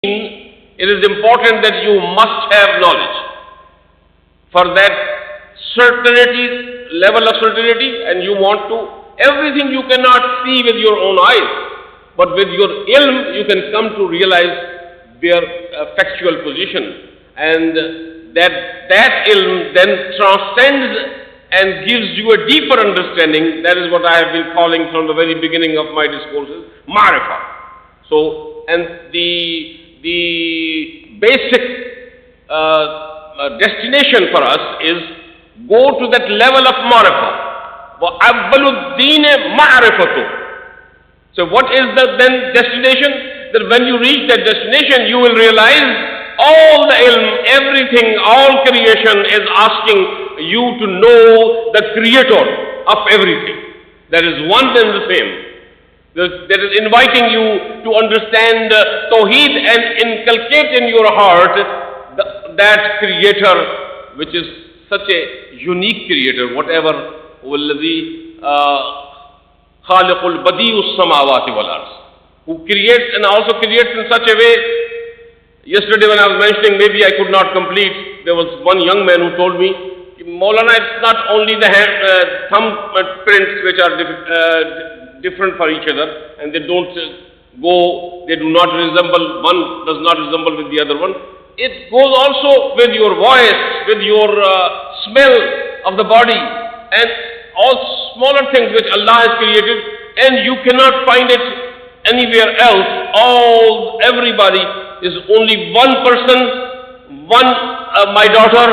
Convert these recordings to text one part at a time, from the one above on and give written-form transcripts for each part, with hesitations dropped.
it is important that you must have knowledge. For that certainty, level of certainty, and you want to, everything you cannot see with your own eyes, but with your ilm, you can come to realize their factual position. And that ilm then transcends and gives you a deeper understanding. That is what I have been calling from the very beginning of my discourses, ma'rifah. So, and the basic destination for us is go to that level of ma'rifah. وَأَبَّلُ الدِّينِ مَعْرِفَةُ. So what is the then destination? That when you reach that destination, you will realize all the ilm, everything, all creation is asking you to know the creator of everything. That is one and the same. That is inviting you to understand Tawheed and inculcate in your heart that creator, which is such a unique creator, whatever وَالَّذِي خَالِقُ الْبَدِيُّ السَّمَاوَاتِ وَالْأَرْضِ, who creates and also creates in such a way. Yesterday when I was mentioning, maybe I could not complete, there was one young man who told me, Maulana, it's not only the thumb prints which are different for each other, and they don't they do not resemble, one does not resemble with the other one. It goes also with your voice, with your smell of the body, and all smaller things which Allah has created, and you cannot find it anywhere else. Everybody is only one person, my daughter,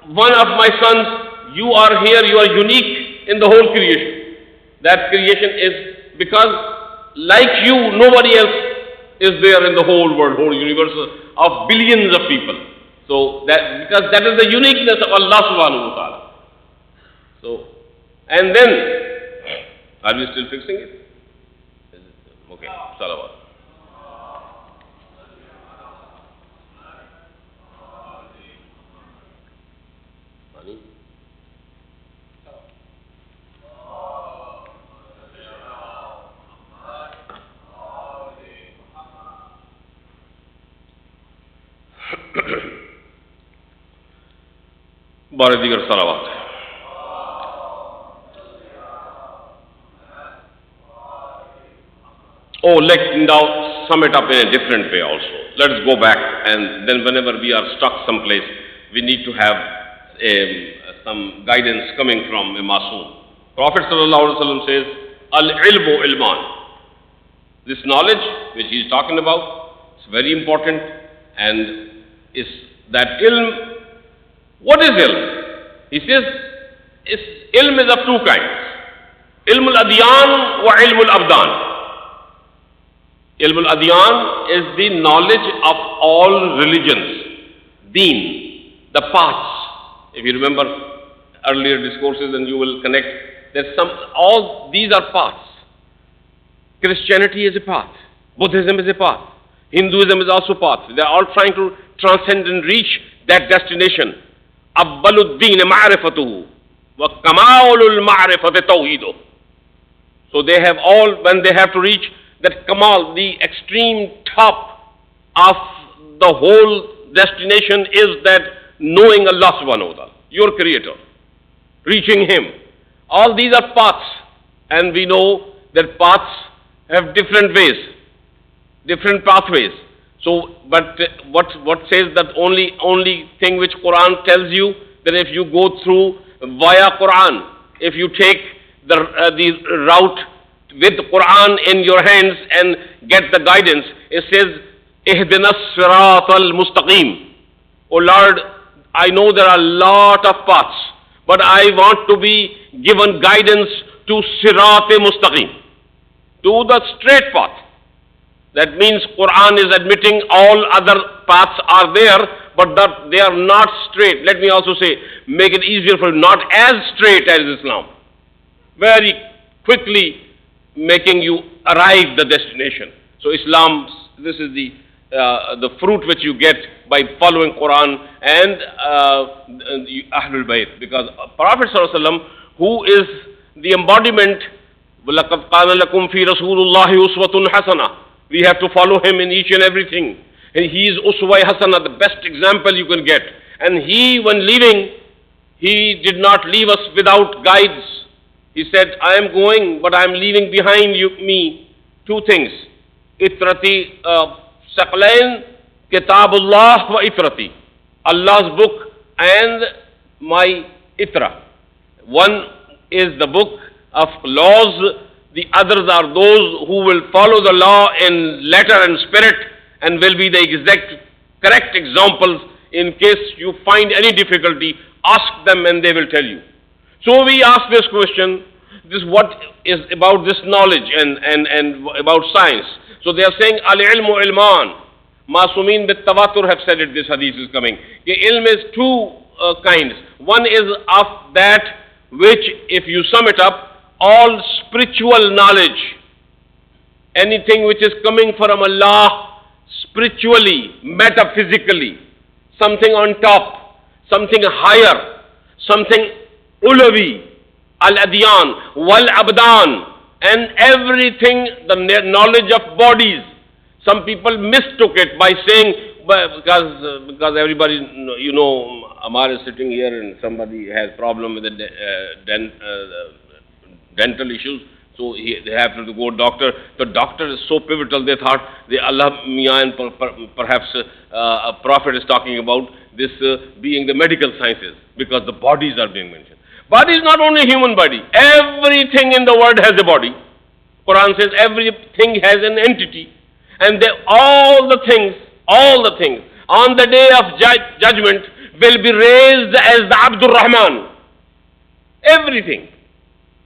one of my sons. You are here, you are unique in the whole creation. That creation is because like you, nobody else is there in the whole world, whole universe of billions of people. So because that is the uniqueness of Allah subhanahu wa ta'ala. So, and then, are we still fixing it? Okay, salawat. बारह दीगर सलावात. Oh, let's now sum it up in a different way also. Let's go back, and then whenever we are stuck someplace, we need to have some guidance coming from a Masoom. Prophet ﷺ says, Al-ilmu ilman. This knowledge which he is talking about is very important, and is that ilm. What is ilm? He says, ilm is of two kinds. Ilm al-adyan wa ilm al-abdan. Ilm al-adyan is the knowledge of all religions, deen, the paths. If you remember earlier discourses, and you will connect, all these are paths. Christianity is a path, Buddhism is a path, Hinduism is also a path. They are all trying to transcend and reach that destination. Abbaluddin ma'rifatuhu wa kamalul ma'rifati tawhidu. So they have all, when they have to reach that kamal, the extreme top of the whole destination is that knowing Allah subhanahu wa ta'ala, your creator, reaching him. All these are paths, and we know that paths have different ways, different pathways. So, but what says that only thing which Quran tells you, that if you go through via Quran, if you take the route with Quran in your hands and get the guidance, it says, Ihdinas siratal mustaqim. Oh Lord, I know there are a lot of paths, but I want to be given guidance to sirat mustaqim, to the straight path. That means Quran is admitting all other paths are there, but that they are not straight. Let me also say, make it easier for you, not as straight as Islam. Very quickly making you arrive the destination. So Islam, this is the fruit which you get by following Quran and Ahlul Bayt. Because Prophet ﷺ, who is the embodiment, وَلَقَدْ قَالَ لَكُمْ فِي رَسُولُ اللَّهِ أُسْوَةٌ حَسَنَةٌ. We have to follow him in each and everything. And he is Uswa Hasana, the best example you can get. And he, when leaving, he did not leave us without guides. He said, I am going, but I am leaving behind me two things. Itrati Saqlain, Kitabullah wa Itrati. Allah's book and my Itra. One is the book of laws, the others are those who will follow the law in letter and spirit and will be the exact correct examples. In case you find any difficulty, ask them and they will tell you. So we ask this question, this what is about this knowledge and about science. So they are saying, al-ilmu ilman. Masoomin bit tawatur have said it, this hadith is coming. The ilm is two kinds. One is of that which, if you sum it up, all spiritual knowledge, anything which is coming from Allah spiritually, metaphysically, something on top, something higher, something ulawi, al-adyan, wal-abdan, and everything, the knowledge of bodies. Some people mistook it by saying, because everybody, you know, Amar is sitting here and somebody has problem with the dental issues, so they have to go to doctor. The doctor is so pivotal, they thought, Allah Miyan and perhaps a prophet is talking about this being the medical sciences, because the bodies are being mentioned. Body is not only human body. Everything in the world has a body. Quran says everything has an entity. And all the things, on the day of judgment will be raised as the Abdur Rahman. Everything,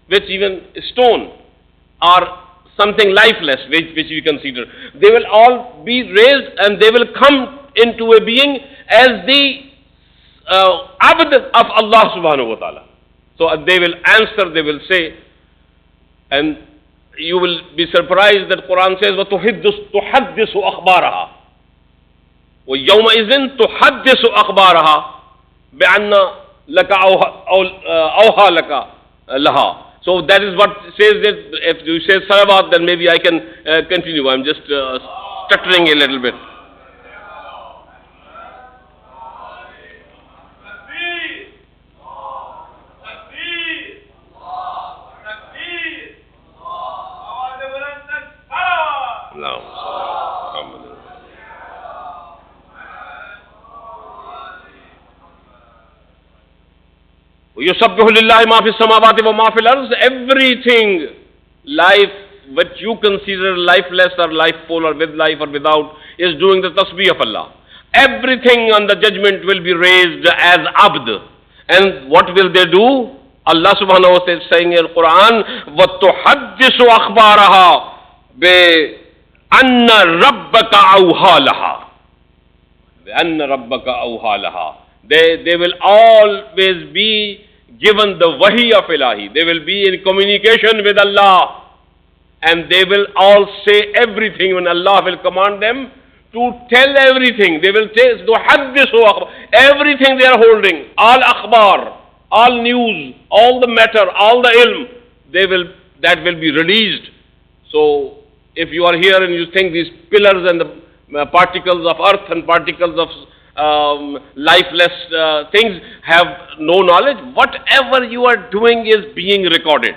which even stone or something lifeless, which we consider, they will all be raised and they will come into a being as the Abd of Allah subhanahu wa ta'ala. So they will answer, they will say, and you will be surprised that Quran says, وَتُحَدِّثُ أَخْبَارَهَا وَيَوْمَئِذٍ تُحَدِّثُ أَخْبَارَهَا بِأَنَّ لَكَ أَوْهَا لَكَ لَهَا. So that is what says that if you say salawat, then maybe I can continue. I'm just stuttering a little bit. يُسَبِّحُ لِلَّهِ مَا فِي السَّمَاوَاتِ وَمَا فِي الْأَرْضِ. Everything, life, what you consider lifeless or lifeful or with life or without, is doing the tasbih of Allah. Everything on the judgment will be raised as abd. And what will they do? Allah subhanahu wa ta'ala is saying in the Quran, وَتُحَدِّثُ أَخْبَارَهَا بِأَنَّ رَبَّكَ أَوْهَا لَهَا. بِأَنَّ رَبَّكَ أَوْهَا لَهَا. They will always be given the wahi of Ilahi. They will be in communication with Allah. And they will all say everything when Allah will command them to tell everything. They will say, everything they are holding, all akhbar, all news, all the matter, all the ilm, that will be released. So, if you are here and you think these pillars and the particles of earth and particles of lifeless things have no knowledge, whatever you are doing is being recorded.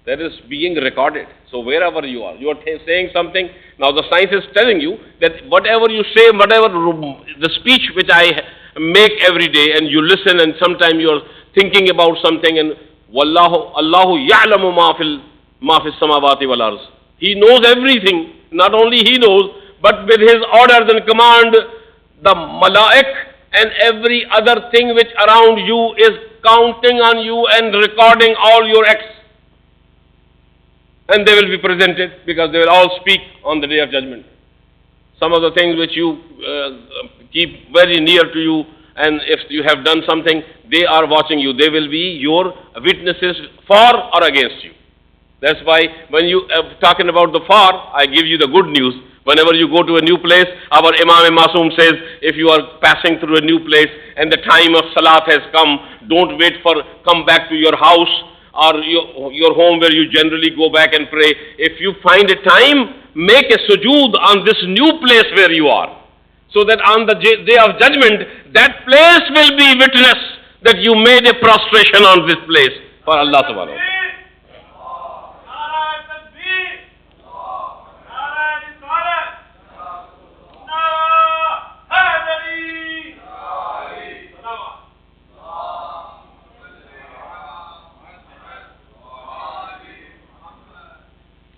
That is being recorded. So wherever you are saying something. Now the science is telling you that whatever you say, whatever the speech which I make every day, and you listen, and sometimes you are thinking about something, and Allahu ya'lamu ma fil samawati wal arz. He knows everything. Not only He knows, but with His orders and command, the malaik and every other thing which around you is counting on you and recording all your acts. And they will be presented, because they will all speak on the day of judgment. Some of the things which you keep very near to you, and if you have done something, they are watching you. They will be your witnesses for or against you. That's why when you are talking about the far, I give you the good news. Whenever you go to a new place, our Imam Masoom says, if you are passing through a new place and the time of Salat has come, don't wait for come back to your house or your home where you generally go back and pray, if you find a time, make a sujood on this new place where you are. So that on the day of judgment, that place will be witness that you made a prostration on this place for Allah subhanahu wa ta'ala.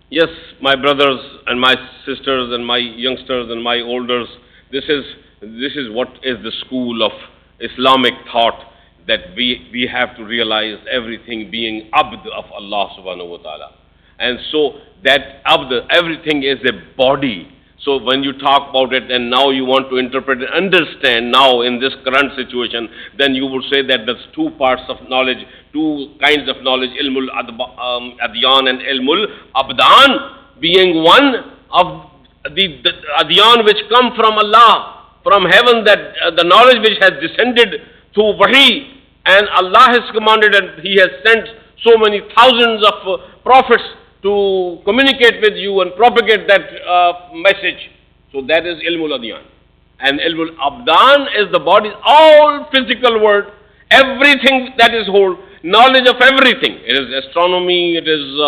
Yes, my brothers and my sisters and my youngsters and my elders, this is what is the school of Islamic thought, that we have to realize everything being abd of Allah subhanahu wa ta'ala. And so that abd, everything is a body. So when you talk about it and now you want to interpret and understand now in this current situation, then you would say that there's two parts of knowledge, two kinds of knowledge, ilmul adyan and ilmul abdan, being one of the adyan which come from Allah, from heaven, that the knowledge which has descended through wahi, and Allah has commanded and He has sent so many thousands of prophets to communicate with you and propagate that message. So that is ilmul adyan. And ilmul abdan is the body, all physical world, everything that is whole, knowledge of everything. It is astronomy, it is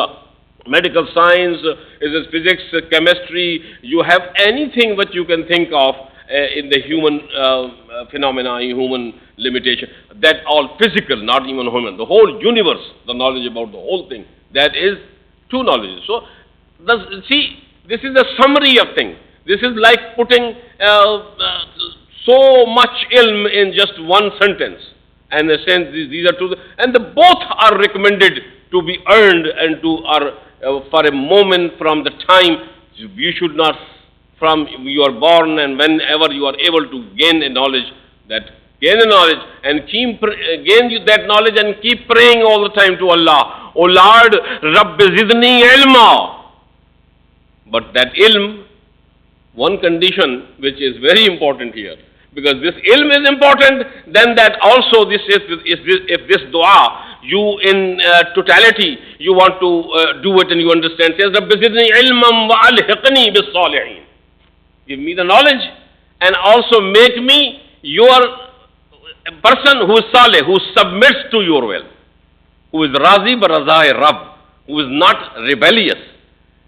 medical science, it is physics, chemistry. You have anything that you can think of in the human phenomena, human limitation. That all physical, not even human. The whole universe, the knowledge about the whole thing, that is two knowledges. So, see, this is a summary of things. This is like putting so much ilm in just one sentence. And saying these are two, and the both are recommended to be earned and to for a moment from the time you should not, from you are born and whenever you are able to gain a knowledge, gain a knowledge and gain that knowledge and keep praying all the time to Allah. O Lord, Rabb zidni ilma. But that ilm, one condition which is very important here, because this ilm is important, then that also if this dua, you in totality, you want to do it and you understand, says, Rabb zidni ilman wa alhiqni bis salihin. Give me the knowledge and also make me your person who is salih, who submits to your will, who is razi barazai Rabb, who is not rebellious.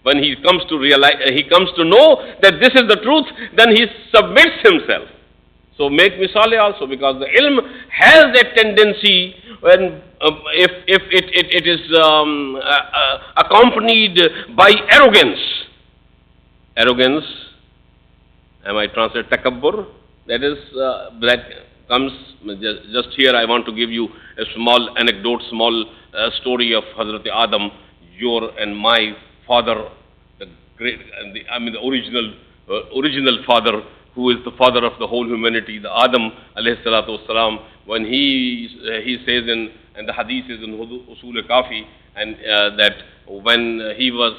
When he comes to realize, he comes to know that this is the truth, then he submits himself. So make me salih also, because the ilm has a tendency when if it is accompanied by arrogance. Arrogance, am I translate takabbur? That is that comes just here. I want to give you a small anecdote, small story of Hazrat Adam, your and my father, the great, the original father, who is the father of the whole humanity, the Adam alayhi salatu wasalam, when he says in the hadith is in Usul Kafi, and that when he was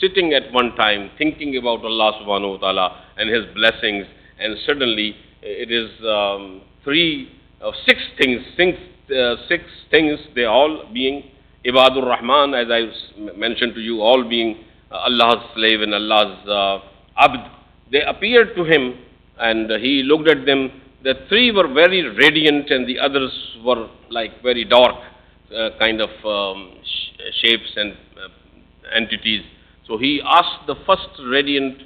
sitting at one time thinking about Allah subhanahu wa ta'ala and His blessings, and suddenly it is six things, they all being Ibadur Rahman, as I mentioned to you, all being Allah's slave and Allah's abd. They appeared to him and he looked at them. The three were very radiant and the others were like very dark kind of shapes and entities. So he asked the first radiant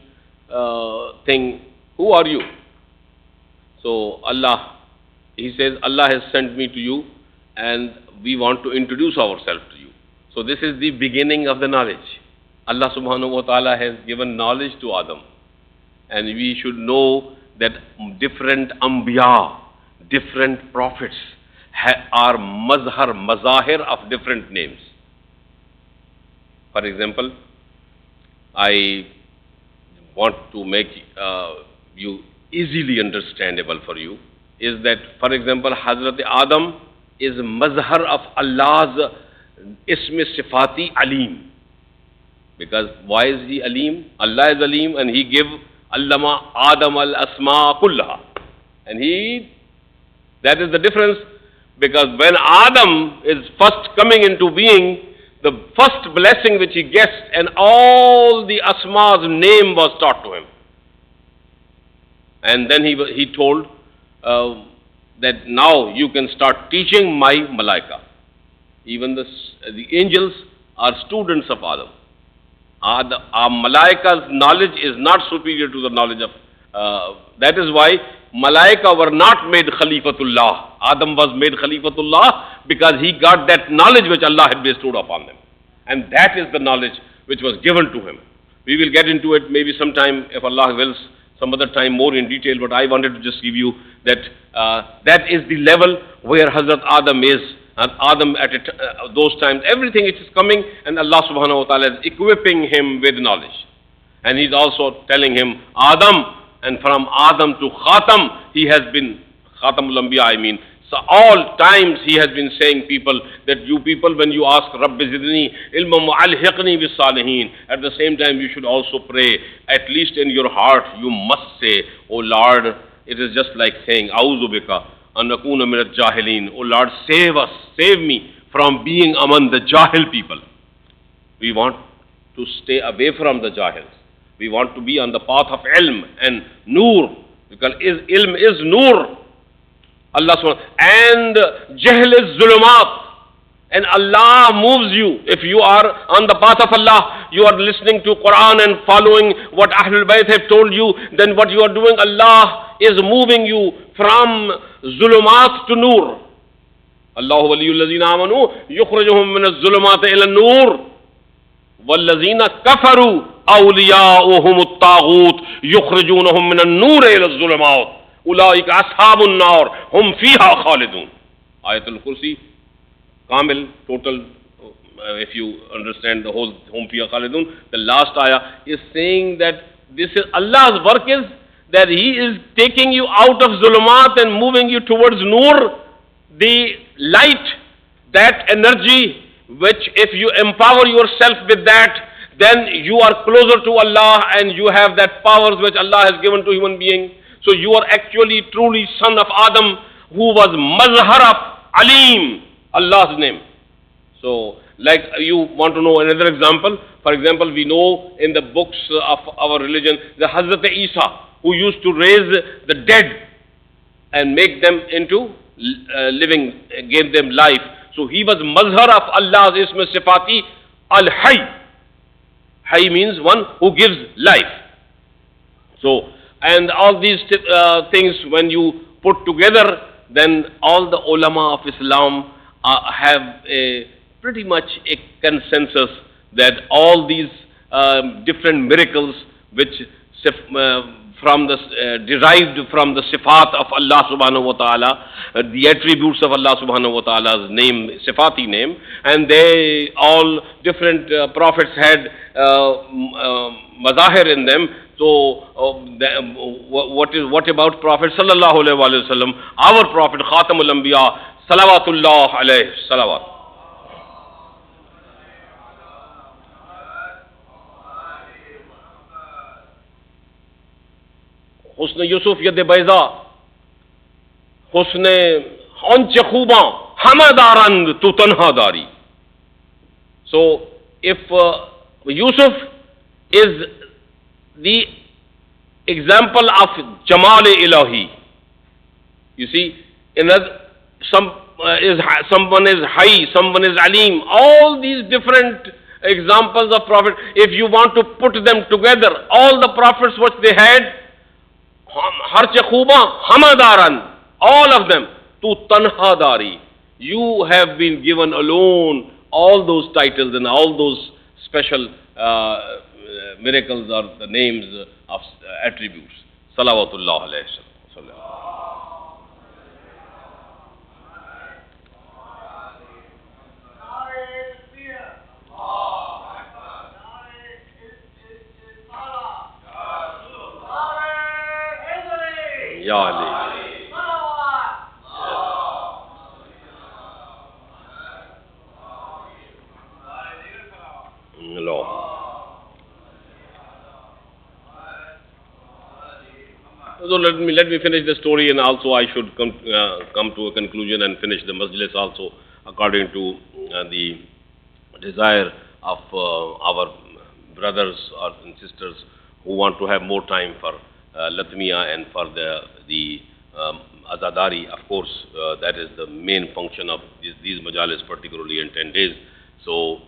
thing, who are you? So he says, Allah has sent me to you and we want to introduce ourselves to you. So this is the beginning of the knowledge. Allah subhanahu wa ta'ala has given knowledge to Adam. And we should know that different anbiya, different prophets are mazahir of different names. For example, I want to make you easily understandable for you, is that, for example, Hazrat Adam is mazhar of Allah's ism sifati alim. Because why is he alim? Allah is alim and he give Allama Adam al-Asma kullaha. And that is the difference Because when Adam is first coming into being, the first blessing which he gets, and all the Asma's name was taught to him. And then he told that now you can start teaching my Malaika. Even the angels are students of Adam. Our Malaika's knowledge is not superior to the knowledge of, that is why Malaika were not made Khalifatullah. Adam was made Khalifatullah because he got that knowledge which Allah had bestowed upon them. And that is the knowledge which was given to him. We will get into it maybe sometime, if Allah wills, some other time more in detail, but I wanted to just give you that that is the level where Hazrat Adam is. And Adam at those times, everything which is coming, and Allah subhanahu wa ta'ala is equipping him with knowledge. And he's also telling him, Adam, and from Adam to Khatam, he has been, Khatamul Anbiya I mean. So all times he has been saying people, that you people when you ask, Rabbi zidni ilma mu'alhiqni bis salihin, at the same time you should also pray, at least in your heart you must say, O Lord, it is just like saying, A'udhu bika. Anakuna minat jahilin. Oh Lord, save us, save me from being among the Jahil people. We want to stay away from the Jahils. We want to be on the path of ilm and nur, because ilm is nur. Allah subhanahu, and jahl is zulumat. And Allah moves you. If you are on the path of Allah, you are listening to Quran and following what Ahlul Bayt have told you, then what you are doing, Allah is moving you from zulumat to nur. Allahu waliyul lazina amanu yukhrijuhum min az-zulumat ila an-nur wal lazina kafaru awliya'uhum at-taghut yukhrijunahum min an-nur ila az-zulumat ulaika ashabun nar hum fiha khalidun. Ayatul Kursi, Kamil, total, if you understand the whole hum fiha khalidun, the last ayah is saying that this is Allah's work, is that He is taking you out of zulumat and moving you towards nur, the light, that energy which if you empower yourself with that, then you are closer to Allah and you have that powers which Allah has given to human being. So you are actually truly son of Adam, who was mazhar of Alim, Allah's name. So like you want to know another example. For example, we know in the books of our religion, the Hazrat Isa, who used to raise the dead and make them into living, gave them life. So he was mazhar of Allah's ism sifati al-hayy. Hayy means one who gives life. So, and all these things when you put together, then all the ulama of Islam have pretty much a consensus that all these different miracles which derived from the sifat of Allah subhanahu wa ta'ala, the attributes of Allah subhanahu wa ta'ala's name, sifati name, and they all different prophets had mazahir in them. So what about Prophet sallallahu alaihi wasallam, our Prophet Khatamul Anbiya, salawatullah alayhi salawat. Husn Yusuf yad bayza, husn anch khuban hamadarand tu tanha dari. So if Yusuf is the example of Jamal Ilahi, you see, someone is Hayy, someone is Alim, all these different examples of Prophet, if you want to put them together, all the prophets what they had, Harche Khuba, Hamadaran, all of them, Tu Tanhadari. You have been given alone all those titles and all those special miracles or the names of attributes. Salawatullah alayhi sallam. Ya Ali. Allah. So let me finish the story, and also I should come to a conclusion and finish the majlis also according to the desire of our brothers and sisters who want to have more time for Latmiya and for the Azadari. Of course, that is the main function of these majalis, particularly in 10 days. So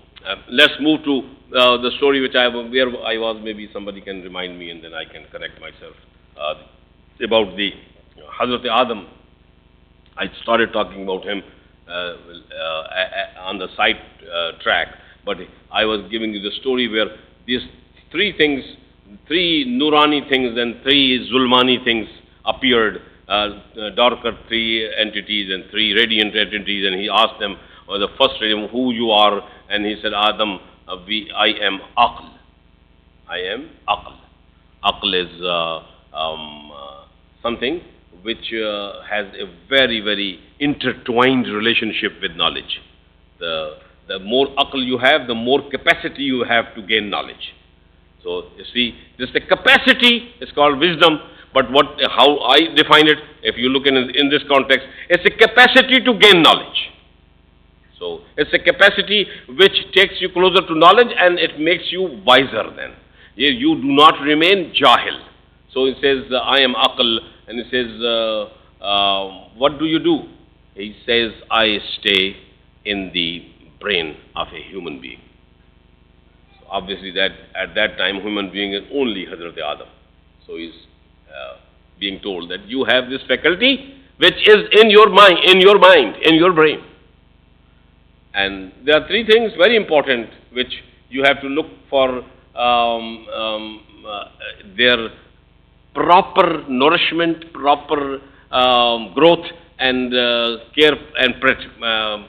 let's move to the story where I was. Maybe somebody can remind me, and then I can correct myself. About the Hazrat Adam. I started talking about him on the side track, but I was giving you the story where these three things, three Nurani things and three Zulmani things appeared, darker three entities and three radiant entities, and he asked them, the first radiant, who you are, and he said, Adam, I am Aql. I am Aql. Aql is something which has a very, very intertwined relationship with knowledge. The more aql you have, the more capacity you have to gain knowledge. So, you see, this the capacity is called wisdom, but how I define it, if you look in this context, it's a capacity to gain knowledge. So, it's a capacity which takes you closer to knowledge and it makes you wiser then. You do not remain jahil. So he says, I am aql, and he says, what do you do? He says, I stay in the brain of a human being. So obviously that at that time, human being is only Hazrat Adam. So he's being told that you have this faculty which is in your mind, in your brain. And there are three things very important which you have to look for their proper nourishment, proper growth and care and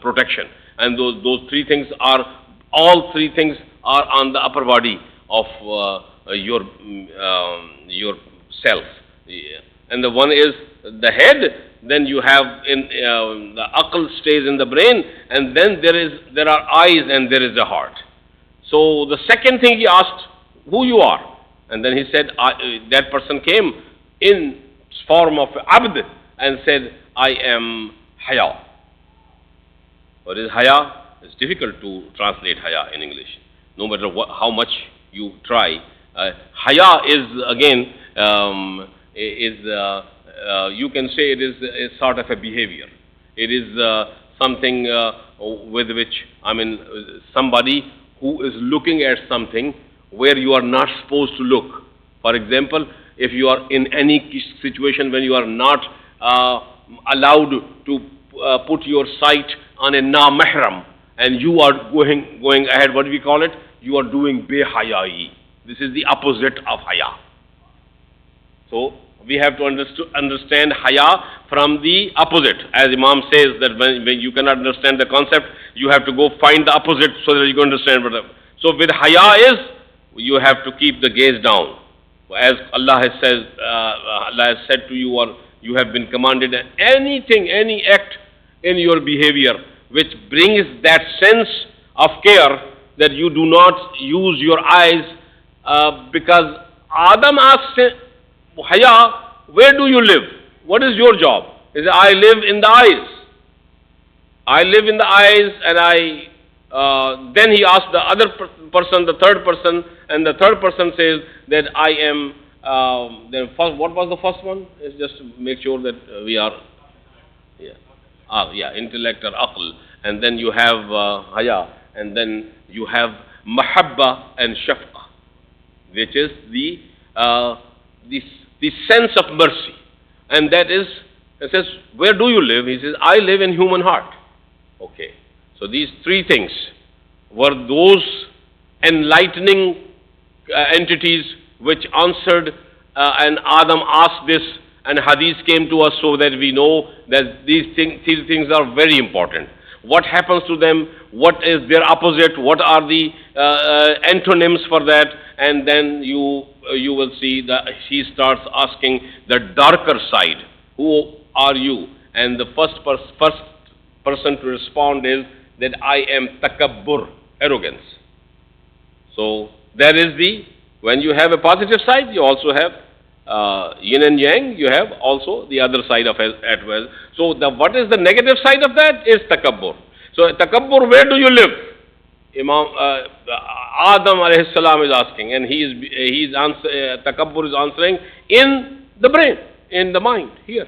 protection. And those three things are, all three things are on the upper body of your self. And the one is the head, then you have the aql stays in the brain, and then there are eyes and there is a heart. So the second thing he asked, who you are? And then he said, that person came in form of abd and said, I am haya. What is haya? It's difficult to translate haya in English. No matter how much you try. Haya is again, you can say it is a sort of a behavior. It is something with which, somebody who is looking at something where you are not supposed to look. For example, if you are in any situation when you are not allowed to put your sight on a na-mahram and you are going ahead, what do we call it? You are doing behayai. This is the opposite of haya. So, we have to understand haya from the opposite. As Imam says that when you cannot understand the concept, you have to go find the opposite so that you can understand what. So, with haya is, you have to keep the gaze down. As Allah has said to you, or you have been commanded, anything, any act in your behavior which brings that sense of care that you do not use your eyes, because Adam asked Haya, where do you live? What is your job? He said, I live in the eyes. I live in the eyes, and then he asked the other person, the third person, and the third person says that I am, what was the first one? It's just to make sure that we are, intellect or aql. And then you have haya, and then you have mahabba and shafqa, which is the sense of mercy. And that is, it says, where do you live? He says, I live in human heart. Okay. So these three things were those enlightening entities which answered, and Adam asked this, and hadith came to us so that we know that these things are very important. What happens to them? What is their opposite? What are the antonyms for that? And then you will see that he starts asking the darker side. Who are you? And the first person to respond is that I am takabbur, arrogance. So there is when you have a positive side, you also have yin and yang, you have also the other side of it as well. So what is the negative side of that is takabbur. So takabbur, where do you live? Imam Adam alayhi salam is asking, and takabbur is answering in the brain, in the mind, here.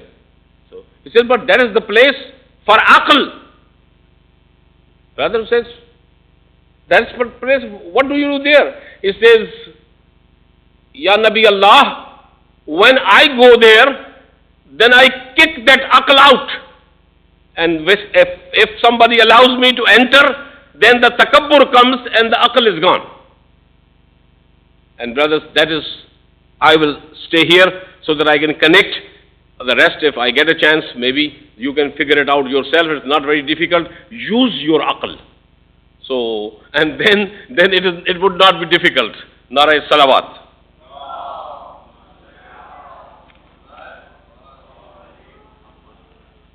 So he says, but that is the place for aql. Brother says, that's the place, what do you do there? He says, Ya Nabi Allah, when I go there, then I kick that aql out. And if somebody allows me to enter, then the takabbur comes and the aql is gone. And brothers, that is, I will stay here so that I can connect. The rest, if I get a chance, maybe you can figure it out yourself. It's not very difficult. Use your aql. So, and then it would not be difficult. Nara salawat.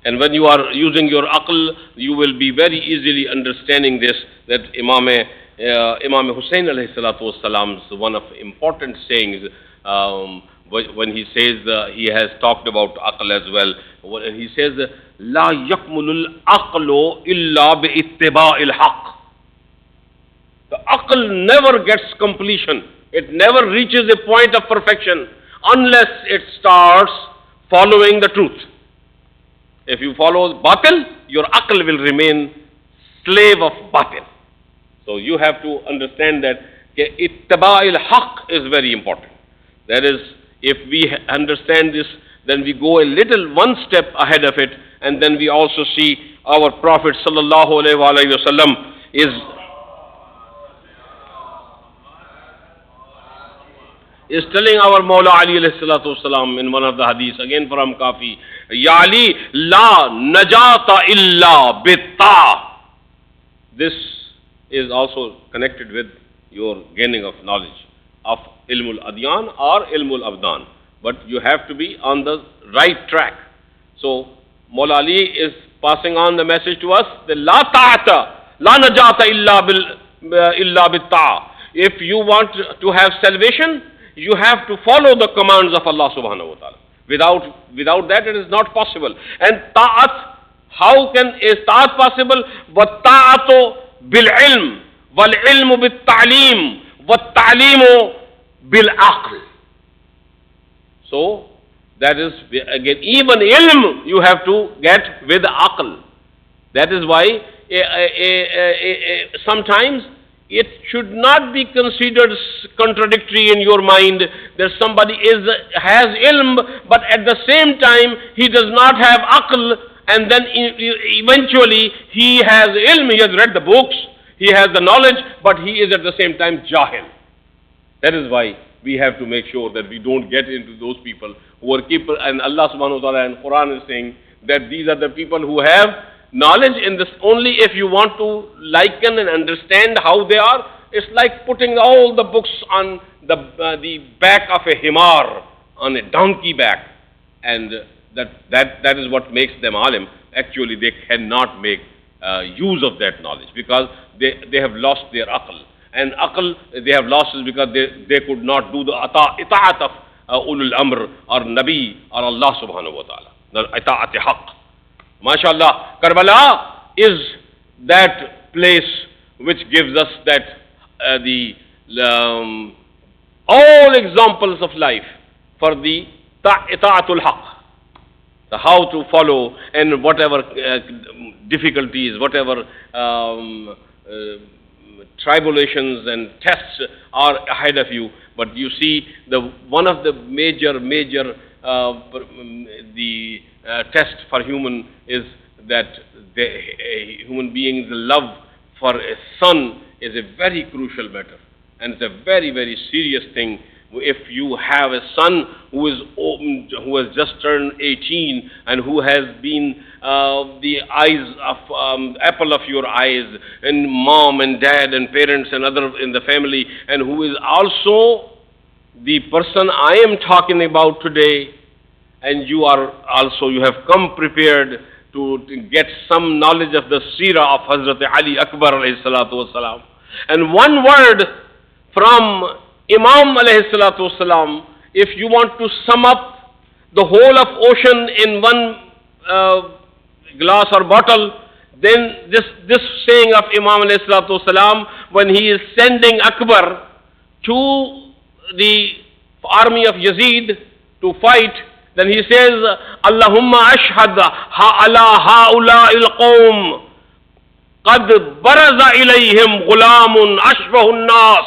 And when you are using your aql, you will be very easily understanding this, that Imam Hussain alayhi salatu wassalam's one of important sayings, when he says, he has talked about aql as well. When he says, La yakmulul aqlu illa bi ittiba'il haqq. The aql never gets completion. It never reaches a point of perfection unless it starts following the truth. If you follow batil, your aql will remain slave of batil. So you have to understand that ittiba'il haqq is very important. That is, if we understand this, then we go a little one step ahead of it, and then we also see our Prophet sallallahu alaihi wasallam is telling our Mawla Ali alayhi salatu wasalam in one of the hadiths, again from Kafi, Ya Ali, la najata illa bitta. This is also connected with your gaining of knowledge of ilmul adyan or ilmul abdan. But you have to be on the right track. So Mawla Ali is passing on the message to us, that la ta'ata, la najata illa bitta. If you want to have salvation, you have to follow the commands of Allah subhanahu wa ta'ala. Without that, it is not possible. And ta'at, how is ta'at possible? Wa ta'atu bil ilm, wal ilmu bil ta'lim, wa ta'limu bil aql. So, that is, again, even ilm you have to get with aql. That is why sometimes it should not be considered contradictory in your mind that somebody has ilm, but at the same time he does not have aql, and then eventually he has ilm, he has read the books, he has the knowledge, but he is at the same time jahil. That is why we have to make sure that we don't get into those people who are people, and Allah subhanahu wa ta'ala in Quran is saying that these are the people who have knowledge in this. Only if you want to liken and understand how they are, it's like putting all the books on the back of a himar, on a donkey back, and that is what makes them alim. Actually, they cannot make use of that knowledge because they have lost their aql. And aql they have lost is because they could not do the ita'at of ulul amr or nabi or Allah subhanahu wa ta'ala, the ita'at haqq. MashaAllah, Karbala is that place which gives us that all examples of life for the ita'atul haqq, the how to follow, and whatever difficulties, whatever tribulations and tests are ahead of you. But you see, one of the major test for human is that human beings' love for a son is a very crucial matter, and it's a very, very serious thing. If you have a son who has just turned 18 and who has been the eyes of apple of your eyes, and mom and dad and parents and other in the family, and who is also the person I am talking about today, and you have come prepared to get some knowledge of the seerah of Hazrat Ali Akbar alayhi salatu wasalam. And one word from Imam alayhi salatu wasalam if you want to sum up the whole of ocean in one glass or bottle, then this saying of Imam alayhi salatu wasalam, when he is sending Akbar to the army of Yazid to fight, then he says, Allahumma ashhad ala haula il-qawm qad baraza ilayhim ghulamun ashbahu nas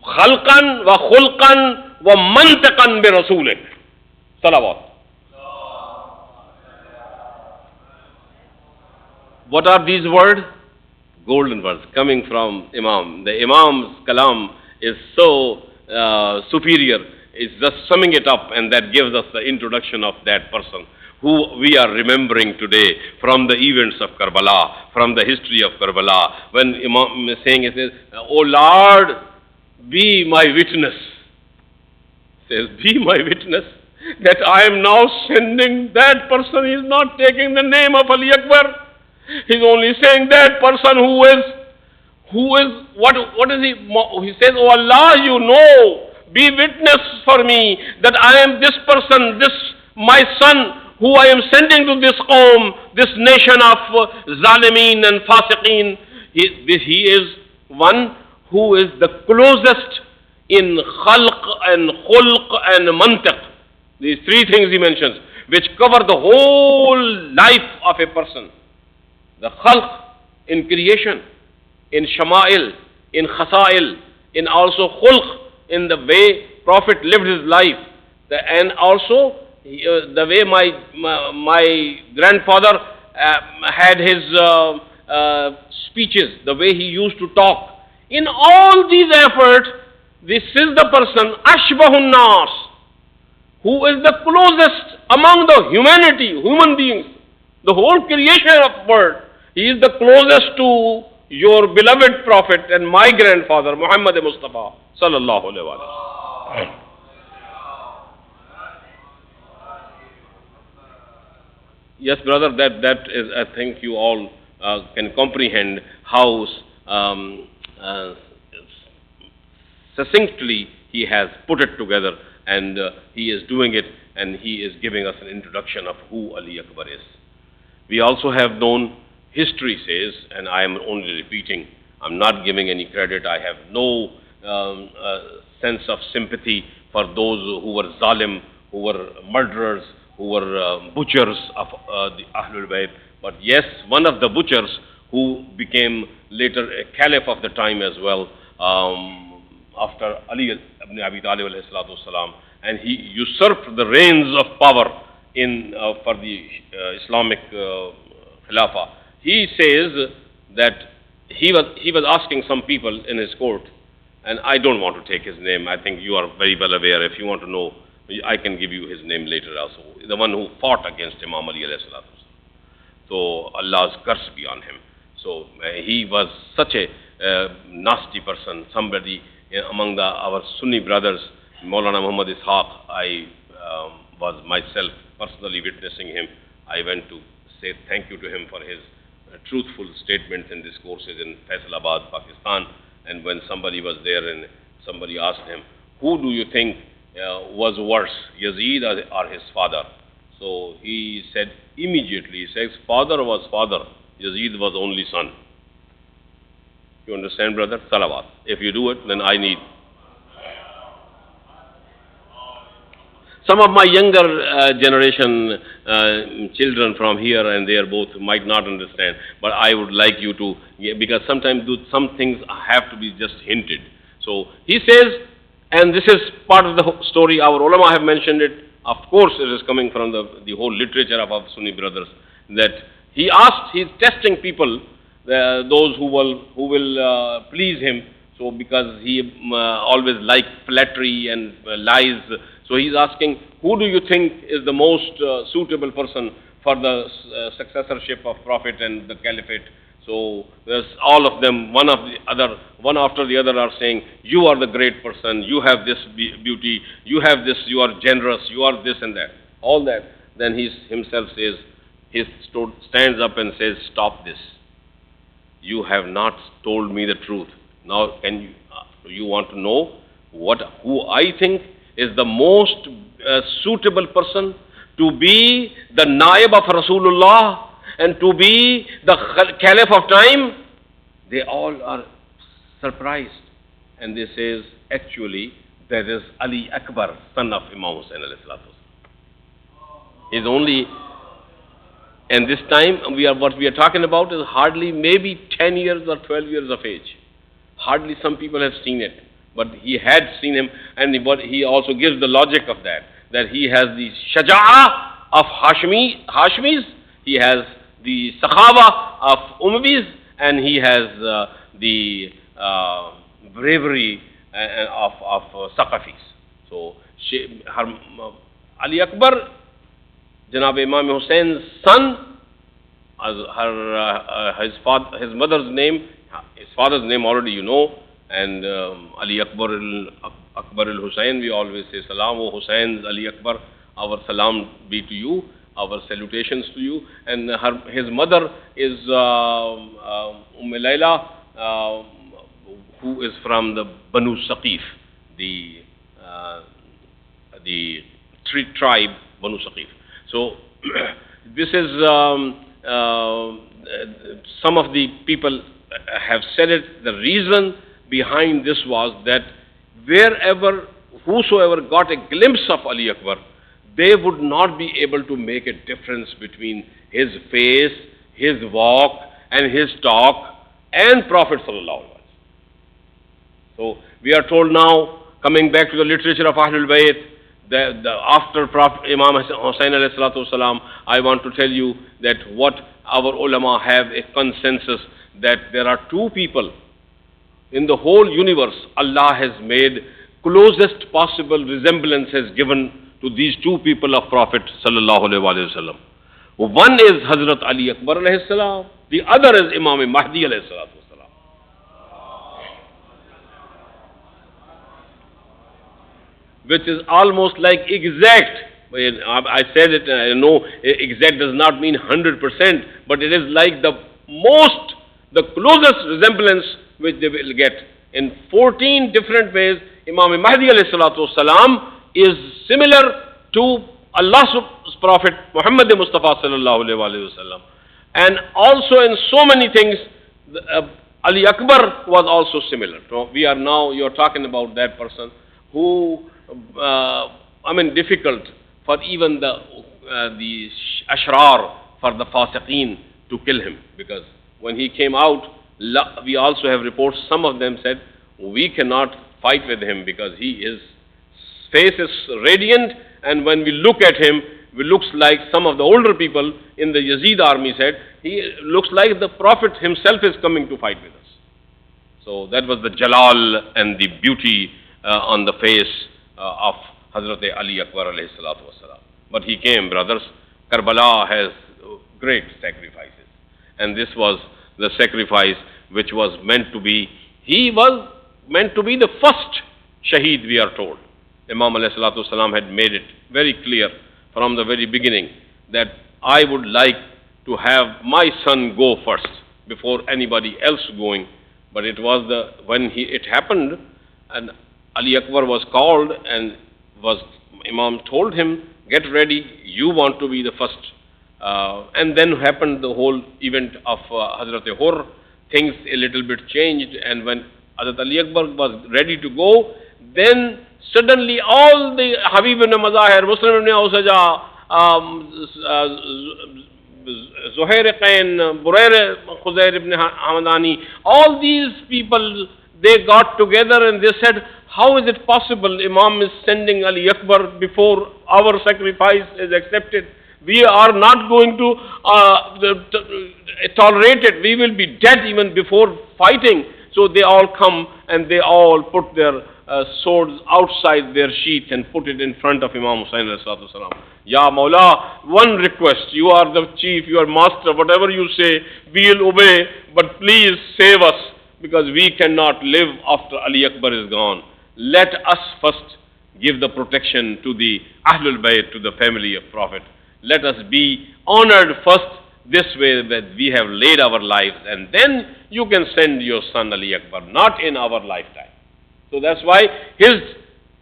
khalqan wa khulqan wa mantiqan bi rasulik. Salawat. What are these words? Golden words coming from Imam. The Imam's kalam is so superior. It's just summing it up, and that gives us the introduction of that person who we are remembering today from the events of Karbala, from the history of Karbala. When Imam is saying, he says, "O Lord, be my witness." He says, "Be my witness that I am now sending that person." He is not taking the name of Ali Akbar. He is only saying that person who is what is he? He says, "Oh Allah, you know, be witness for me that I am this person, this my son, who I am sending to this qawm, this nation of zalimeen and fasiqeen." He is one who is the closest in khalq and khulq and mantiq. These three things he mentions, which cover the whole life of a person. The khalq in creation, in shama'il, in khasa'il, in also khulq, in the way Prophet lived his life, and also the way my grandfather had his speeches, the way he used to talk. In all these efforts, this is the person, ashbahun nas, who is the closest among the human beings, the whole creation of world. He is the closest to your beloved Prophet and my grandfather, Muhammad Mustafa sallallahu alaihi wasallam. Yes, brother, that is, I think you all can comprehend how succinctly he has put it together, and he is doing it, and he is giving us an introduction of who Ali Akbar is. We also have known, history says, and I am only repeating, I'm not giving any credit, I have no sense of sympathy for those who were zalim, who were murderers, who were butchers of the Ahlul Bayt. But yes, one of the butchers who became later a caliph of the time as well, after Ali ibn Abi Talib alayhi salatu wasalam, and he usurped the reins of power in for the Islamic Khilafah. He says that he was asking some people in his court, and I don't want to take his name. I think you are very well aware. If you want to know, I can give you his name later also. The one who fought against Imam Ali alayhi salatu. So Allah's curse be on him. So he was such a nasty person. Somebody among our Sunni brothers, Maulana Muhammad Ishaq, I was myself personally witnessing him. I went to say thank you to him for his truthful statements and discourses in Faisalabad, Pakistan. And when somebody was there and somebody asked him, who do you think was worse, Yazid or his father? So he said immediately, he says, father was father, Yazid was only son. You understand, brother? Salawat. If you do it, then I need. Some of my younger generation children from here and there both might not understand, but I would like you to, because sometimes some things have to be just hinted. So he says, and this is part of the story, our ulama have mentioned it, of course it is coming from the whole literature of our Sunni brothers, that he asked, he's testing people, those who will please him, so because he always liked flattery and lies. So he's asking, who do you think is the most suitable person for the successorship of Prophet and the Caliphate? So there's all of them, one after the other are saying, you are the great person, you have this beauty, you have this, you are generous, you are this and that, all that. Then he himself says, he stands up and says, stop this. You have not told me the truth. Now, you want to know who I think? is the most suitable person to be the naib of Rasulullah and to be the caliph of time, they all are surprised. And they says, actually, there is Ali Akbar, son of Imam Hussain alayhi salatu. Is only, and this time what we are talking about is hardly maybe 10 years or 12 years of age. Hardly some people have seen it, but he had seen him, and he also gives the logic of that he has the shaja'ah of Hashmis, he has the sakhawa of Umayyads, and he has the bravery of Saqafis. So Ali Akbar, Janab Imam Hussein's son, his mother's name, his father's name already you know, and Ali Akbar al-Hussein, we always say salam, O Hussein, Ali Akbar, our salam be to you, our salutations to you. And his mother is Layla, who is from the Banu Saqif, the tribe Banu Saqif. So this is some of the people have said it. The reason behind this was that whosoever got a glimpse of Ali Akbar, they would not be able to make a difference between his face, his walk, and his talk, and Prophet sallallahu alaihi wasallam. So we are told now, coming back to the literature of Ahlul Bayt, after Prophet Imam Hussain alayhi salatu wasalam, I want to tell you that what our ulama have a consensus that there are two people in the whole universe Allah has made closest possible resemblance has given to these two people of Prophet sallallahu alaihi wasallam. One is Hazrat Ali Akbar alayhi salam, the other is Imam Mahdi alayhi salatu wasalam. Which is almost like exact. I said it, I know exact does not mean 100%, but it is like the closest resemblance which they will get. In 14 different ways, Imam Mahdi alayhi salatu wasalam is similar to Allah's Prophet Muhammad Mustafa sallallahu alayhi wasallam. And also in so many things, Ali Akbar was also similar. So we are now, you are talking about that person who, difficult for even the ashrar, for the fasiqeen to kill him. Because when he came out, we also have reports, some of them said, we cannot fight with him because his face is radiant, and when we look at him, he looks like some of the older people in the Yazid army said, he looks like the Prophet himself is coming to fight with us. So that was the jalal and the beauty on the face of Hazrat Ali Akbar alayhi salatu wasalam. But he came, brothers. Karbala has great sacrifices. And this was the sacrifice which was meant to be, he was meant to be the first shaheed, we are told. Imam alayhi salatu wasalam had made it very clear from the very beginning that I would like to have my son go first before anybody else going. But it was when it happened, and Ali Akbar was called, and Imam told him, get ready, you want to be the first. And then happened the whole event of Hazrat Hur. Things a little bit changed, and when Hazrat Ali Akbar was ready to go, then suddenly all the Habib ibn Mazahir, Muslim ibn Awsaja, Zuhair Qain, Burair Khuzair ibn Hamadani, all these people, they got together and they said, how is it possible Imam is sending Ali Akbar before our sacrifice is accepted? We are not going to tolerate it. We will be dead even before fighting. So they all come and they all put their swords outside their sheath and put it in front of Imam Hussain alayhi salatu wasalam. Ya Mawla, one request, you are the chief, you are master, whatever you say, we will obey, but please save us, because we cannot live after Ali Akbar is gone. Let us first give the protection to the Ahlul Bayt, to the family of Prophet. Let us be honored first this way that we have laid our lives, and then you can send your son Ali Akbar, not in our lifetime. So that's why his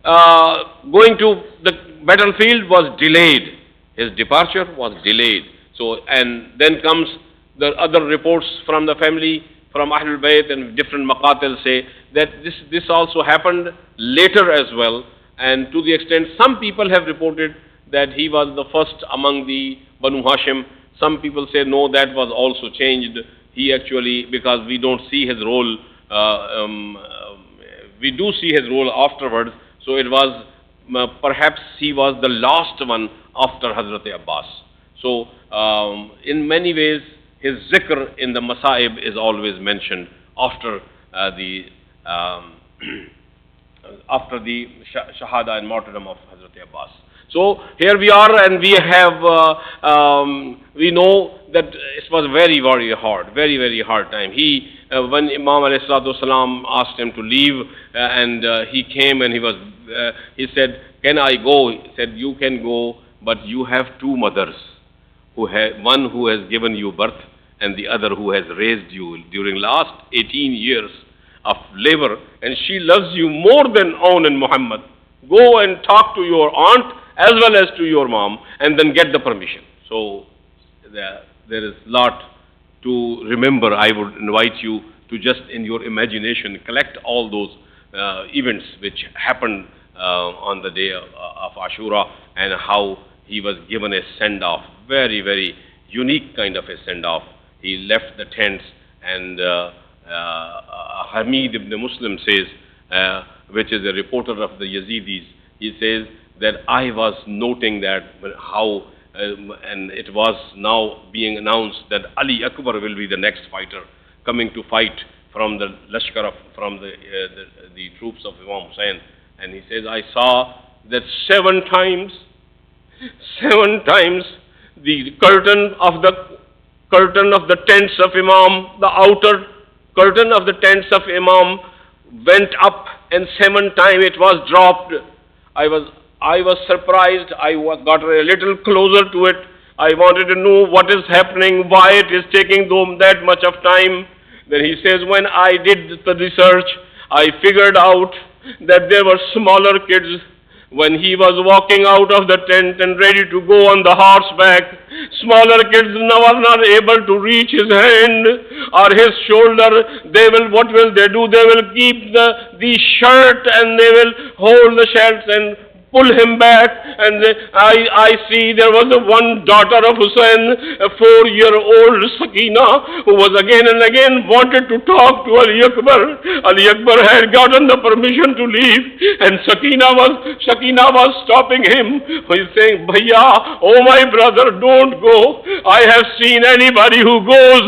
going to the battlefield was delayed. His departure was delayed. So, and then comes the other reports from the family, from Ahlul Bayt and different maqatil say that this also happened later as well. And to the extent some people have reported that he was the first among the Banu Hashim. Some people say no, that was also changed. He actually, because we don't see his role, we do see his role afterwards. So it was, perhaps he was the last one after Hazrat Abbas. So in many ways, his zikr in the Masaib is always mentioned after after the Shahada and martyrdom of Hazrat Abbas. So here we are, and we have, we know that it was very, very hard, very, very hard time. He, when Imam alayhi salatu wasalam asked him to leave, and he came and he said, can I go? He said, you can go, but you have two mothers, one who has given you birth and the other who has raised you during last 18 years of labor, and she loves you more than own in Muhammad. Go and talk to your aunt as well as to your mom, and then get the permission. So there is a lot to remember. I would invite you to just in your imagination collect all those events which happened on the day of Ashura, and how he was given a send-off, very, very unique kind of a send-off. He left the tents, and Hamid ibn Muslim says, which is a reporter of the Yazidis, he says that I was noting that how, and it was now being announced that Ali Akbar will be the next fighter coming to fight from the Lashkar, from the troops of Imam Hussain. And he says, I saw that seven times, the curtain of the tents of Imam, the outer curtain of the tents of Imam went up, and 7 times it was dropped. I was surprised. I got a little closer to it. I wanted to know what is happening, why it is taking that much of time. Then he says, when I did the research, I figured out that there were smaller kids. When he was walking out of the tent and ready to go on the horseback, smaller kids were not able to reach his hand or his shoulder. What will they do? They will keep the shirt, and they will hold the shirts and pull him back. And I see there was one daughter of Hussain, a 4-year-old Sakina, who was again and again wanted to talk to Ali Akbar. Ali Akbar had gotten the permission to leave, and Sakina was stopping him. He's saying, Bhaiya, oh my brother, don't go. I have seen anybody who goes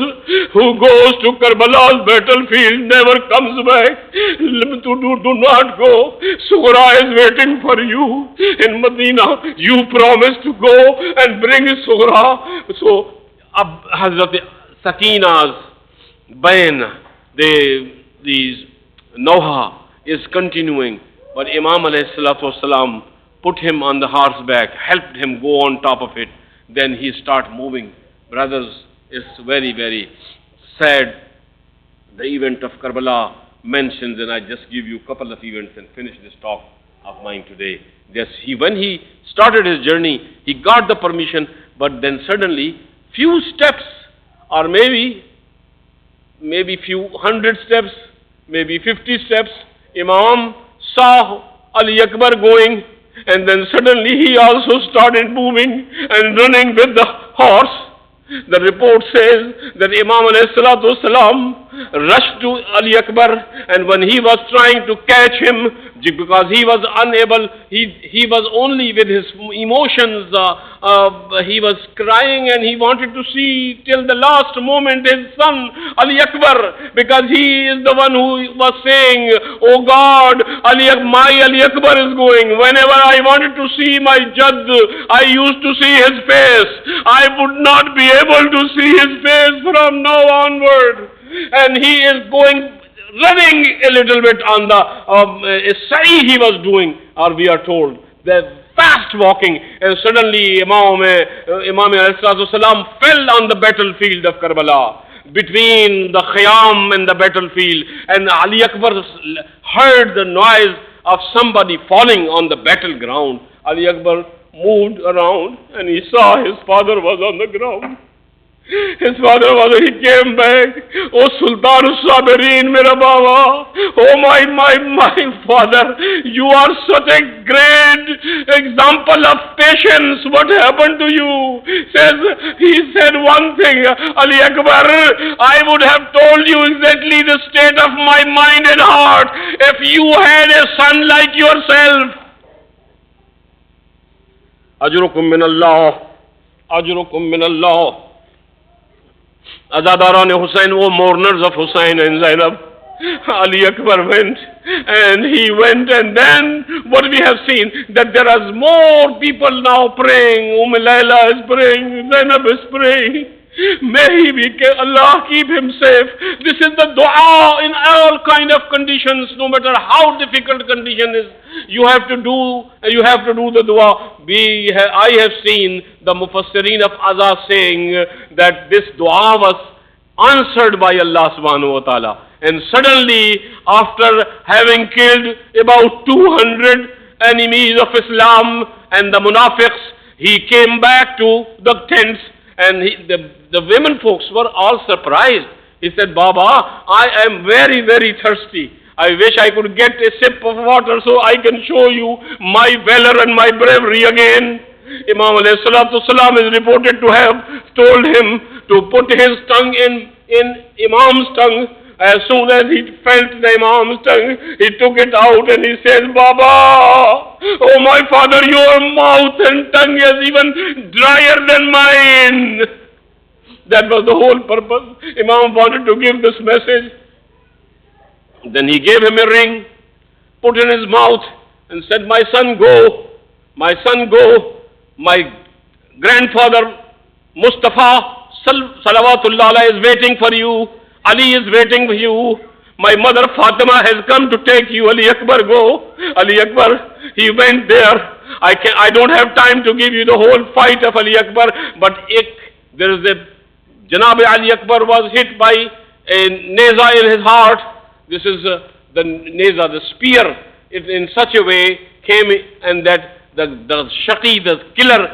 to Karbala's battlefield never comes back. Do not go. Sughra is waiting for you in Medina. You promised to go and bring Sughra. So Hazrat Sakina's bayan, these Noha is continuing, but Imam alayhi salatu wasalam put him on the horseback, helped him go on top of it. Then he start moving. Brothers, it's very, very sad. The event of Karbala mentions, and I just give you a couple of events and finish this talk of mine today. Yes, when he started his journey, he got the permission, but then suddenly, few steps, or maybe few 100 steps, maybe 50 steps, Imam saw Ali Akbar going, and then suddenly he also started moving and running with the horse. The report says that Imam alayhi salatu wasalam rushed to Ali Akbar, and when he was trying to catch him, because he was unable, he was only with his emotions, he was crying, and he wanted to see till the last moment his son Ali Akbar, because he is the one who was saying, oh God, my Ali Akbar is going. Whenever I wanted to see my Jadd, I used to see his face. I would not be able to see his face from now onward. And he is going, running a little bit on the sa'i he was doing, or we are told, the fast walking, and suddenly Imam alayhi salatu wasalam fell on the battlefield of Karbala, between the Khayam and the battlefield, and Ali Akbar heard the noise of somebody falling on the battleground. Ali Akbar moved around and he saw his father was on the ground. His father was, he came back. Oh Sultan Sabirin, Mera Baba. Oh my father, you are such a great example of patience. What happened to you? He said one thing, Ali Akbar, I would have told you exactly the state of my mind and heart if you had a son like yourself. Ajrukum min Allah. Ajrukum min Allah. Azadaran Hussain, oh mourners of Hussain and Zainab. Ali Akbar went, and then what we have seen, that there are more people now praying. Layla is praying, Zainab is praying. May Allah keep him safe. This is the dua in all kind of conditions, no matter how difficult condition is. You have to do the dua. I have seen the Mufassirin of Azaz saying that this dua was answered by Allah subhanahu wa ta'ala. And suddenly, after having killed about 200 enemies of Islam and the munafiqs, he came back to the tents, and the women folks were all surprised. He said, Baba, I am very, very thirsty. I wish I could get a sip of water so I can show you my valor and my bravery again. Imam alayhi salatu salam is reported to have told him to put his tongue in Imam's tongue. As soon as he felt the Imam's tongue, he took it out and he said, Baba, oh my father, your mouth and tongue is even drier than mine. That was the whole purpose. Imam wanted to give this message. Then he gave him a ring, put in his mouth, and said, my son, go. My son, go. My grandfather, Mustafa, Salawatullah alayhi, is waiting for you. Ali is waiting for you. My mother, Fatima, has come to take you. Ali Akbar, go. Ali Akbar, he went there. I don't have time to give you the whole fight of Ali Akbar, but there is a Janab Ali Akbar was hit by a neza in his heart. This is the neza, the spear. It in such a way came, and that the shaqi, the killer,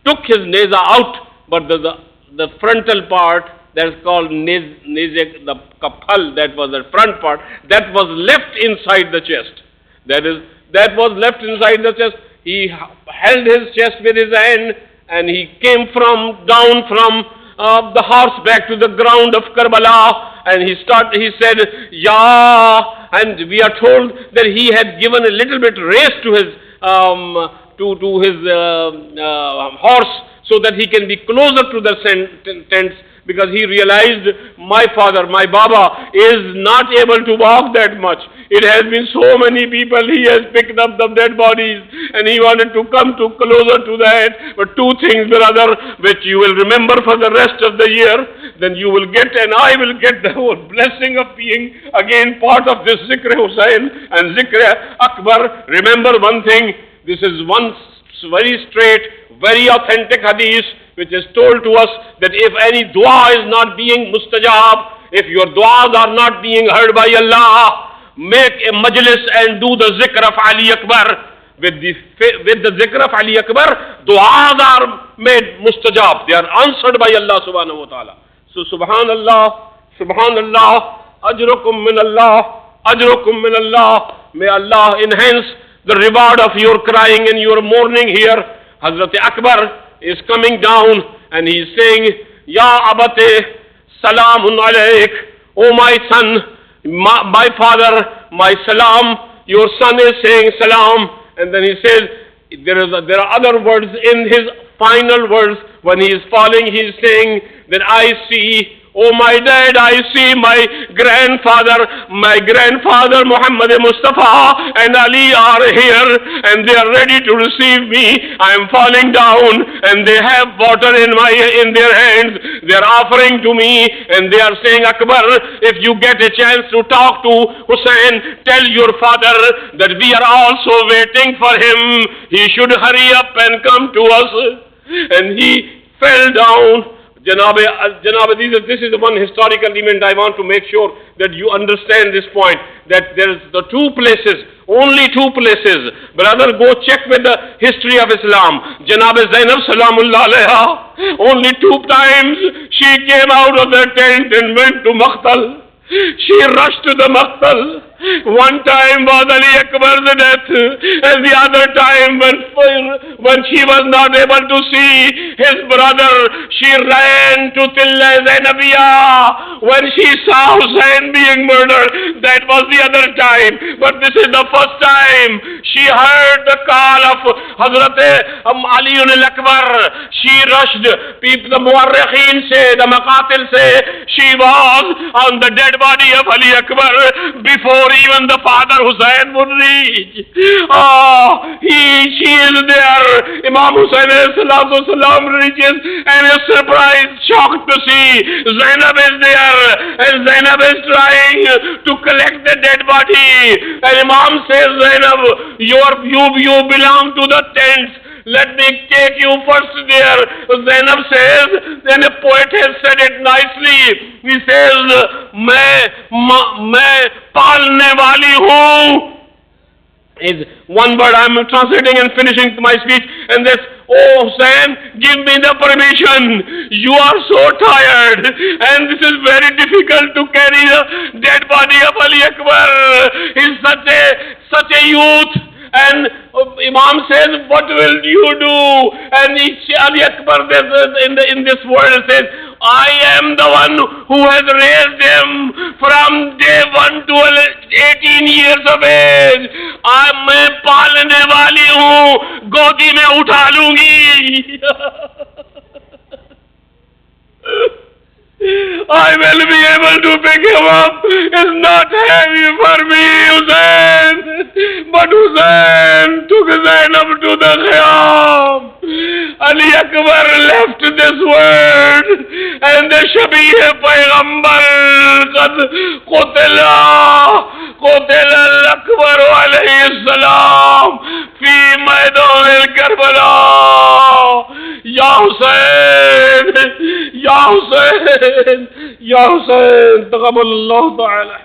took his neza out, but the frontal part, that's called nezek, the kaphal, that was the front part, that was left inside the chest. That was left inside the chest. He held his chest with his hand, and he came down from the horse back to the ground of Karbala, and he said, Ya, and we are told that he had given a little bit race to his horse so that he can be closer to the tents, because he realized my father, my Baba, is not able to walk that much. It has been so many people, he has picked up the dead bodies, and he wanted to come closer to that. But two things, brother, which you will remember for the rest of the year, then you will get, and I will get the whole blessing of being again part of this Zikr Hussain and Zikr Akbar. Remember one thing, this is one very straight, very authentic hadith, which is told to us that if any dua is not being mustajab, if your duas are not being heard by Allah, make a majlis and do the zikr of Ali Akbar. With the zikr of Ali Akbar, duas are made mustajab. They are answered by Allah subhanahu wa ta'ala. So subhanallah, subhanallah, ajrukum min Allah, ajrukum min Allah. May Allah enhance the reward of your crying and your mourning here. Hazrat Akbar is coming down and he is saying, Ya Abate, Salamun Alaik, oh my son, my father, my salam. Your son is saying salam, and then he says, there are other words in his final words. When he is falling, he is saying that I see, oh my dad, I see my grandfather Muhammad Mustafa and Ali are here, and they are ready to receive me. I am falling down, and they have water in their hands. They are offering to me, and they are saying, Akbar, if you get a chance to talk to Hussain, tell your father that we are also waiting for him. He should hurry up and come to us. And he fell down. Janab, this is the one historical event I want to make sure that you understand this point, that there is the two places, only two places. Brother, go check with the history of Islam. Janab Zainab Salamullah alayha, only two times she came out of the tent and went to Maqtal. She rushed to the Maqtal. One time was Ali Akbar's death, and the other time when she was not able to see his brother, she ran to Tilla Zainabiyah. When she saw Hussain being murdered, that was the other time. But this is the first time she heard the call of Hazrat Ali al-Akbar. She rushed, the Muharrakhin say, the Maqatil say, she was on the dead body of Ali Akbar before even the father Hussain would reach. She is there. Imam Hussain salam reaches and is surprised, shocked to see Zainab is there, and Zainab is trying to collect the dead body. And Imam says, Zainab, you belong to the tents. Let me take you first there. Zainab says, then a poet has said it nicely. He says, मैं पालने वाली हूँ. Is one word I am translating and finishing my speech, and that's, oh Hussain, give me the permission. You are so tired, and this is very difficult to carry the dead body of Ali Akbar. He's such a youth. And Imam says, what will you do? And Ali Akbar in this word says, I am the one who has raised him from day 1 to 18 years of age. मैं पालने वाली हूँ, गोदी में उठा लूंगी. I will be able to pick him up. It's not heavy for me, Hussain. But Hussain took Zainab to the Khayam. Ali Akbar left this world, and the Shabih Payghambar qad qutila al-Akbar alayhi salam fi Maidan al-Karbala. Ya Hussain, Ya Hussain, Ya Hussain, taqabbalallahu ta'ala.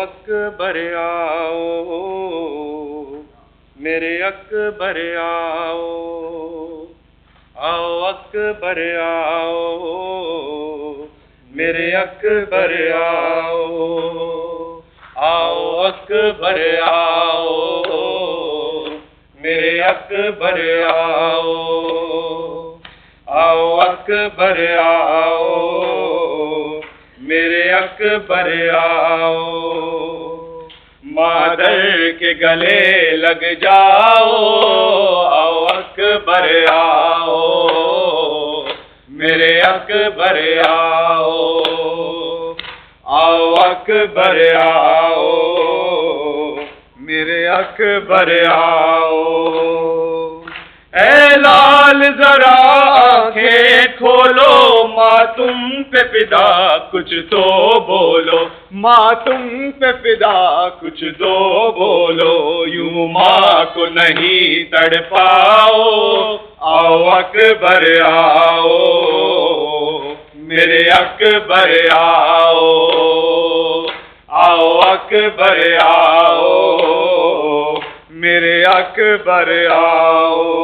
اکبر آؤ میرے اکبر آؤ آؤ اکبر آؤ میرے اکبر آؤ آؤ اکبر آؤ میرے اکبر آؤ آؤ اکبر آؤ میرے اکبر آؤ مادر کے گلے لگ جاؤ آؤ اکبر آؤ میرے اکبر آؤ آؤ اکبر آؤ میرے اکبر آؤ اے لال ذرا آنکھیں کھولو ماتم پہ فدا کچھ تو بولو ماتم پہ فدا کچھ تو بولو یوں ماں کو نہیں تڑپاؤ آؤ اکبر آؤ میرے اکبر آؤ آؤ اکبر آؤ میرے اکبر آؤ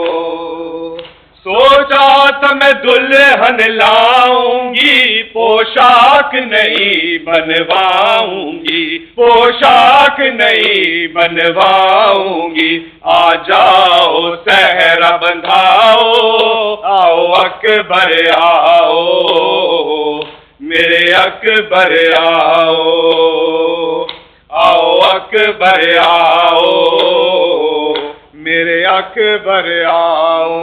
سوچا تھا میں دلہن لاؤں گی پوشاک نہیں بنواؤں گی پوشاک نہیں بنواؤں گی آ جاؤ صحرا ذرا بندھاؤ، آؤ اکبر آؤ، میرے اکبر آؤ، آؤ اکبر آؤ، میرے اکبر آؤ۔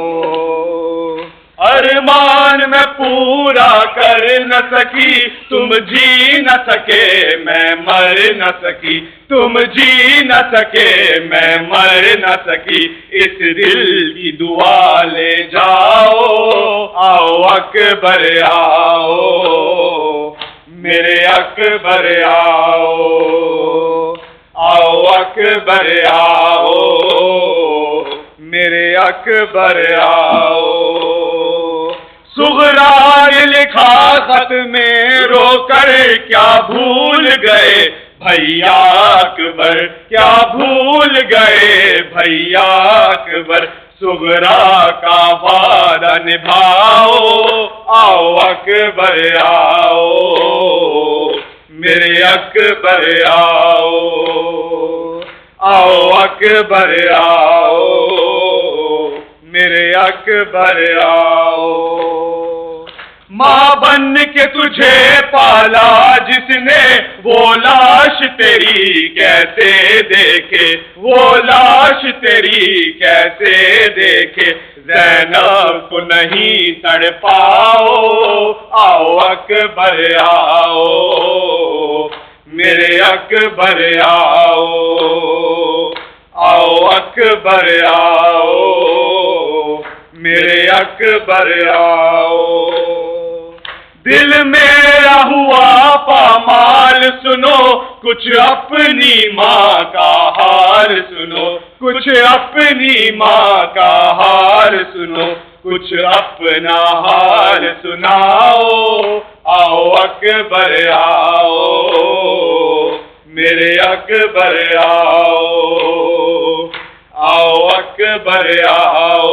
ارمان میں پورا کر نہ سکی، تم جی نہ سکے میں مر نہ سکی، تم جی نہ سکے میں مر نہ سکی، اس دل کی دعا لے جاؤ، آؤ اکبر آؤ، میرے اکبر آؤ، آؤ اکبر آؤ، میرے اکبر آؤ۔ صغرا نے لکھا خط میں رو کر، کیا بھول گئے بھیا اکبر، کیا بھول گئے بھیا اکبر، صغرا کا وعدہ نبھاؤ، آؤ اکبر آؤ، میرے اکبر آؤ، آؤ اکبر آؤ، میرے اکبر آؤ۔ ماں بن کے تجھے پالا جس نے، وہ لاش تیری کیسے دیکھے، وہ لاش تیری کیسے دیکھے، زینب کو نہیں تڑپاؤ، آؤ اکبر آؤ، میرے اکبر آؤ، آؤ اکبر آؤ، میرے اکبر آؤ۔ دل میرا ہوا پامال سنو، کچھ اپنی ماں کا حال سنو، کچھ اپنی ماں کا حال سنو، کچھ اپنا حال سناؤ، آؤ اکبر آؤ، میرے اکبر آؤ، آؤ اکبر آؤ،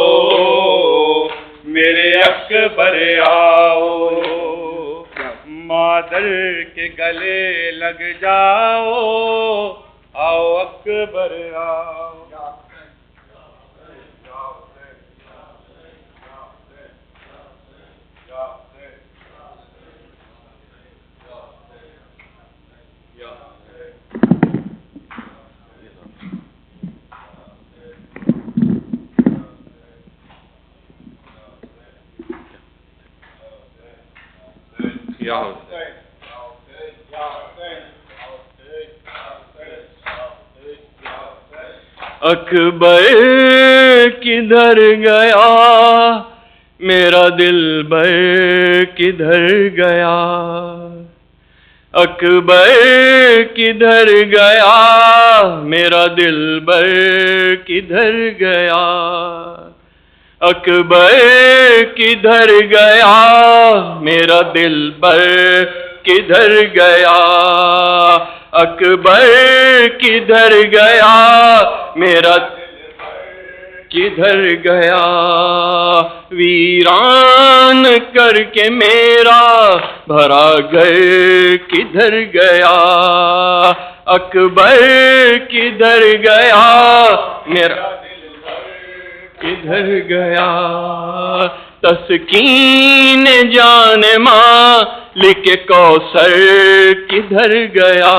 میرے اکبر آؤ۔ مادر کے گلے لگ جاؤ، آؤ اکبر آؤ۔ اکبر کدھر گیا میرا دلبر کدھر گیا، اکبر کدھر گیا میرا دلبر کدھر گیا، اکبر کدھر گیا میرا دلبر کدھر گیا، اکبر کدھر گیا میرا کدھر گیا، ویران کر کے میرا بھرا گھر کدھر گیا، اکبر کدھر گیا میرا کدھر گیا، تسکین جان مالک کوثر کدھر گیا،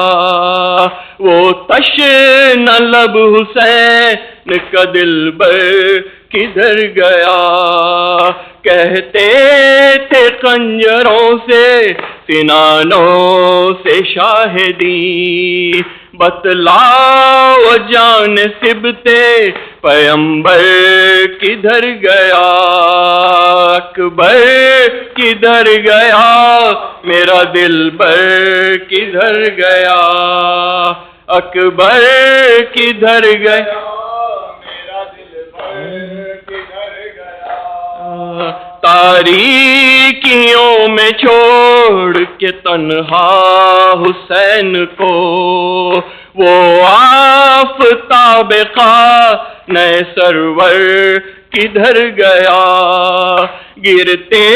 وہ تشنہ لب حسین کا دلبر کدھر گیا، کہتے تھے خنجروں سے سنانوں سے شاہدی، بتلاؤ جان سبتے پیمبر کدھر گیا، اکبر کدھر گیا میرا دلبر کدھر گیا، اکبر کدھر گیا میرا دلبر کدھر گیا، تاریکیوں میں چھوڑ کے تنہا حسین کو، وہ آفتاب خانہ سرور کدھر گیا، گرتے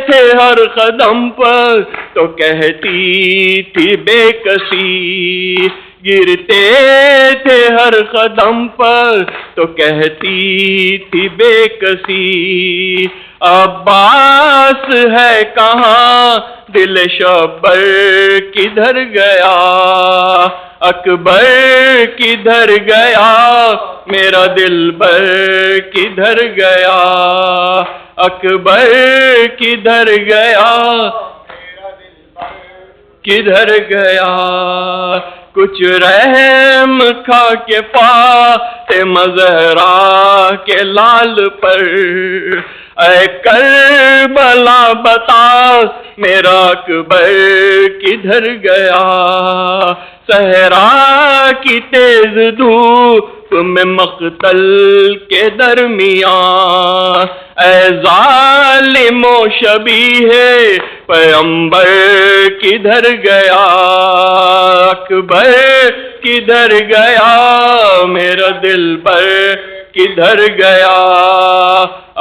تھے ہر قدم پر تو کہتی تھی بے کسی، गिरते थे हर कदम पर तो कहती थी बेकसी, अब्बास है कहाँ दिल शब्बर किधर गया, अकबर किधर गया मेरा दिलबर किधर गया, अकबर किधर गया मेरा दिलबर किधर गया। कुछ रहम खा के फातिमा ज़हरा के लाल पर, ऐ करबला बता मेरा अकबर किधर गया, सहरा की तेज धूप में मक़तल के दरमियाँ, ऐ ज़ालिमो शबीहे पैगंबर किधर गया, अकबर किधर गया मेरा दिलबर किधर गया,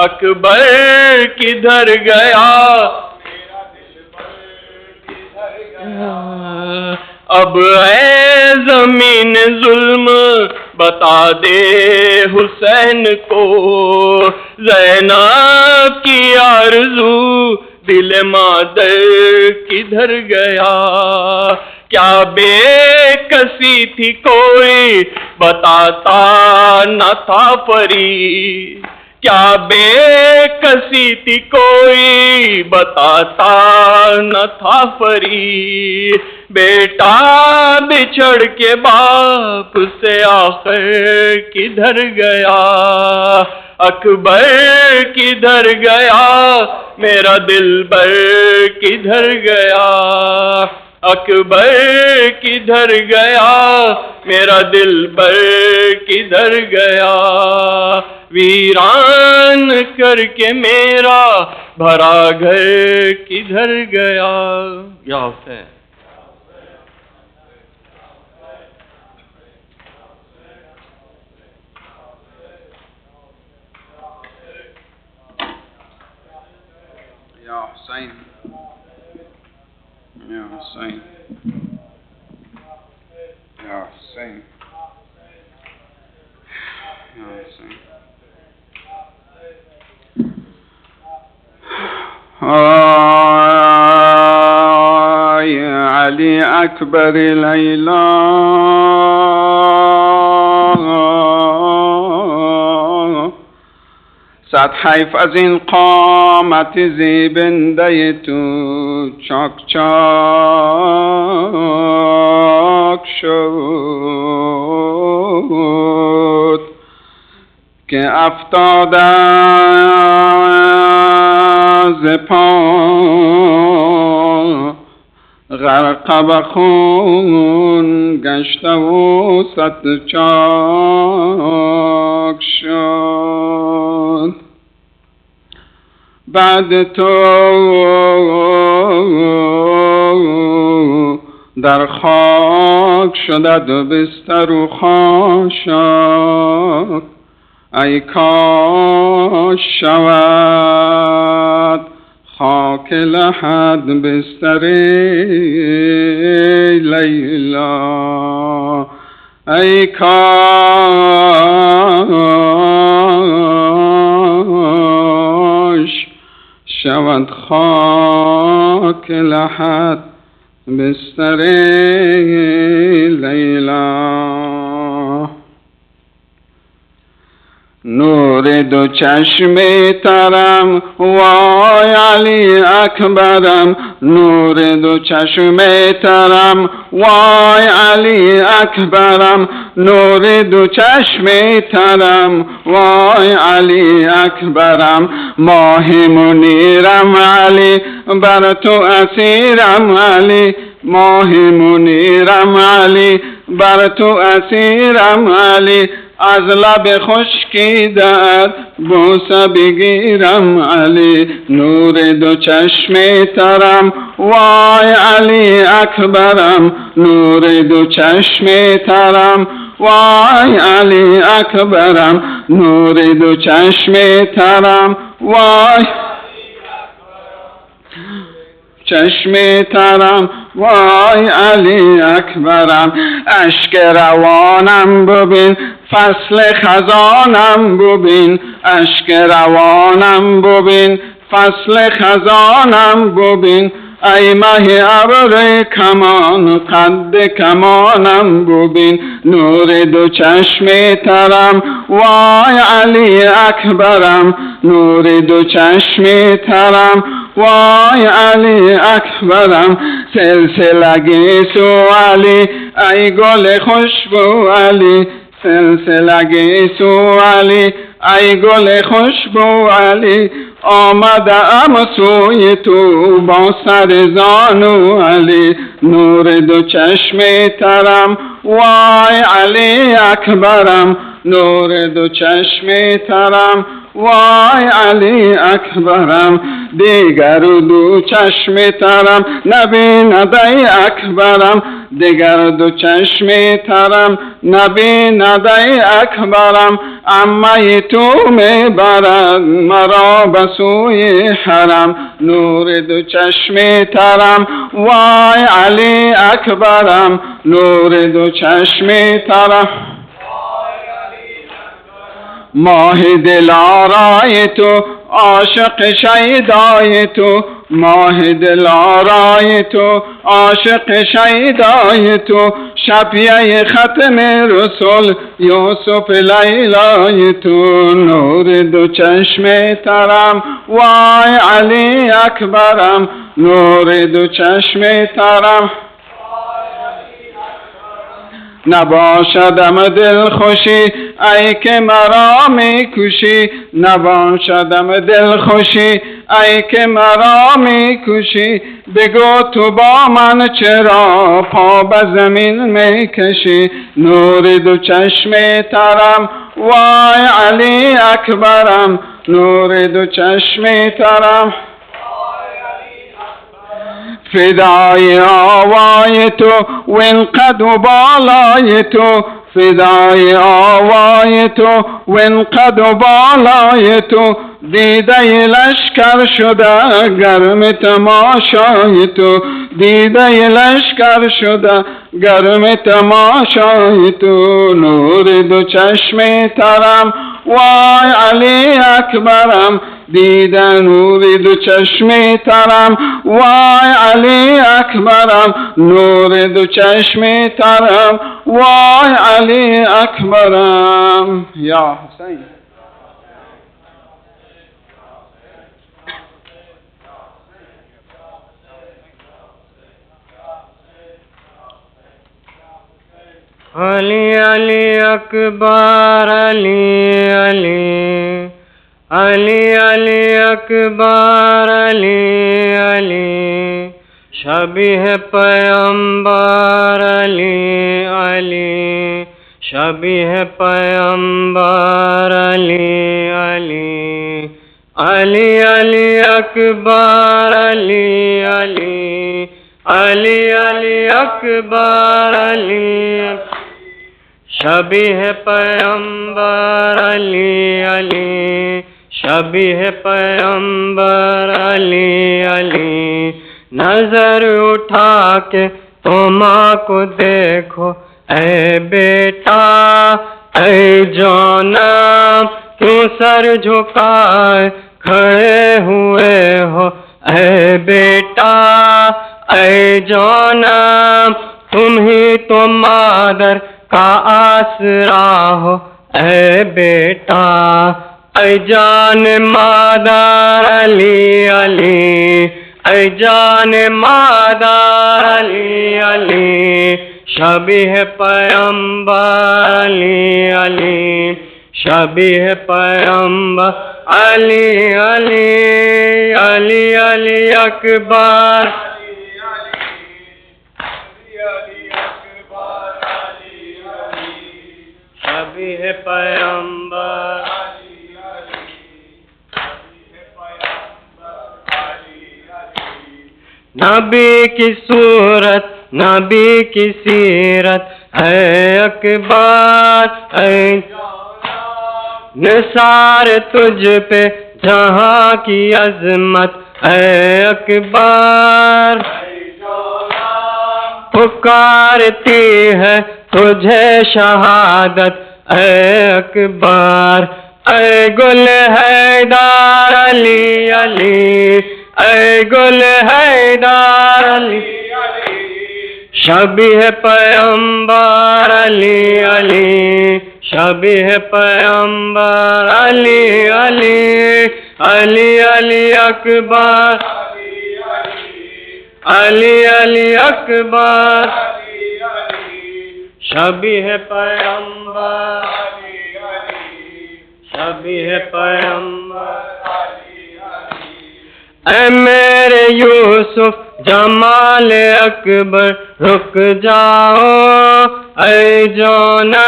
अकबर किधर गया मेरा दिलबर किधर गया। अब ऐ ज़मीन ज़ुल्म बता दे हुसैन को, ज़ैनब की आरज़ू दिल मादर किधर गया, क्या बेकसी थी कोई बताता न था फरीद, क्या बेकसी थी कोई बताता न था फरीद, बेटा बिछड़ के बाप से आखिर किधर गया, अकबर किधर गया मेरा दिलबर किधर गया, अकबर किधर गया मेरा दिलबर किधर गया, वीरान करके मेरा भरा घर किधर गया। या Hussain Ya Hussein, Ya Hussein, Ya Hussein, Ya Hussein. يا علي أكبر ليلى صد حیف از این قامت زیبنده تو چاک چاک شد که افتاده از پا غرق به خون گشته و صد چاک شد. بعد تو در خاک شدد و بستر و خاشاک، ای کاش شود خاک لحد بستر لیلا، ای کاش شود خاک لحد بستر لیلا. نور دو چشم ترم وای علی اکبرم، نور دو چشم ترم وای علی اکبرم، نور دو چشم ترم وای علی اکبرم، ماه منیرم علی بر تو اسیرم علی، ماه منیرم علی بر تو اسیرم علی، از لب خشکی در بوسه بگیرم علی، نور دو چشم ترم وای علی اکبرم، نور دو چشم ترم وای علی اکبرم، نور دو چشم ترم وای چشم ترم وای علی اکبرم اشک روانم ببین فصل خزانم ببین اشک روانم ببین فصل خزانم ببین ای مه ابر کمان قد کمانم ببین نور دو چشم ترم وای علی اکبرم نور دو چشم ترم وای علی اکبرم سلسلگی سو علی ای گل خوشبو علی سلسلگی سو علی ای گل خوشبو علی آمدم سوی تو با سر زانو علی نور دو چشم ترم وای علی اکبرم نور دو چشم ترم وای علی اکبرم دیگر دو چشم ترم نبیند ای اکبرم دیگر دو چشم ترم نبیند ای اکبرم اما تو میبرد مرا بسوی حرم نور دو چشم ترم وای علی اکبرم نور دو چشم ترم ماه دل آرای تو عاشق شیدای تو ماه دل آرای تو عاشق شیدای تو شفیع ختم رسول یوسف لیلای تو نور دو چشم ترم وای علی اکبرم نور دو چشم ترم نباشدم دل خوشی ای که مرا می کشی نباشدم دل خوشی ای که مرا می کشی بگو تو با من چرا پا به زمین می کشی نور دو چشم ترم وای علی اکبرم نور دو چشم ترم فدای آوای تو وینقد و بالای تو فدای آوای تو وینقد و بالای تو دیده لشکر شده گرم تماشای تو دیده لشکر شده گرم تماشای تو نور دو چشم ترم وای علی اکبرم دیده نور دو چشم ترم وای علی اکبرم نور دو چشم ترم وای علی اکبرم یا حسین علی علی اکبر علی علی علی علی اکبر علی علی شبیه پیامبر علی علی شبیه پیامبر علی علی علی علی اکبر علی علی علی علی اکبر علی شبیه پیامبر علی علی شبیه پیامبر علی علی نظر اٹھا کے تم کو دیکھو اے بیٹا اے جانا کیوں سر جھکائے کھڑے ہوئے ہو اے بیٹا اے جانا تم ہی تو مادر کا آسرا ہو اے بیٹا اے جان مادر علی علی اے جان مادر علی علی شبیہ پیامبر علی علی شبیہ پیامبر علی علی علی علی اکبر شبیہ پیامبر نبی کی صورت نبی کی سیرت ہے اکبر ہے نثار تجھ پہ جہاں کی عظمت اے اکبر پکارتی ہے تجھے شہادت اے اکبر اے گل حیدر علی علی اے گل حیدر علی شبیہ پیغمبر علی علی شبیہ پیغمبر علی علی علی علی اکبر علی علی اکبر شبیہ پیغمبر شبیہ پیغمبر اے میرے یوسف جمال اکبر رک جاؤ اے جونا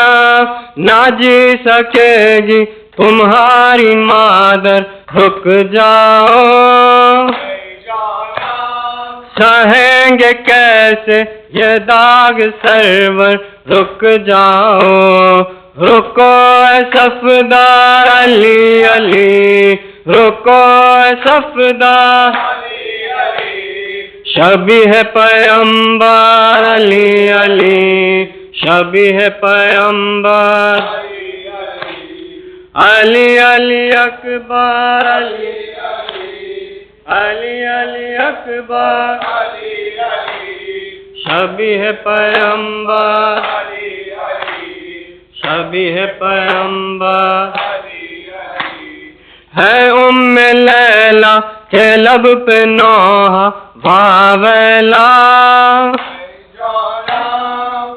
نہ جی سکے گی تمہاری مادر رک جاؤ سہیں گے کیسے یہ داغ سرور رک جاؤ رکو اے صفدار علی علی رکو اے صفدار شبیہ پیغمبر علی علی شبیہ پیغمبر علی علی اکبر علی علی علی اکبر شبیہ پیغمبر شبیہ پیغمبر ہے ام لیلا کے لب پہ نوحہ واویلا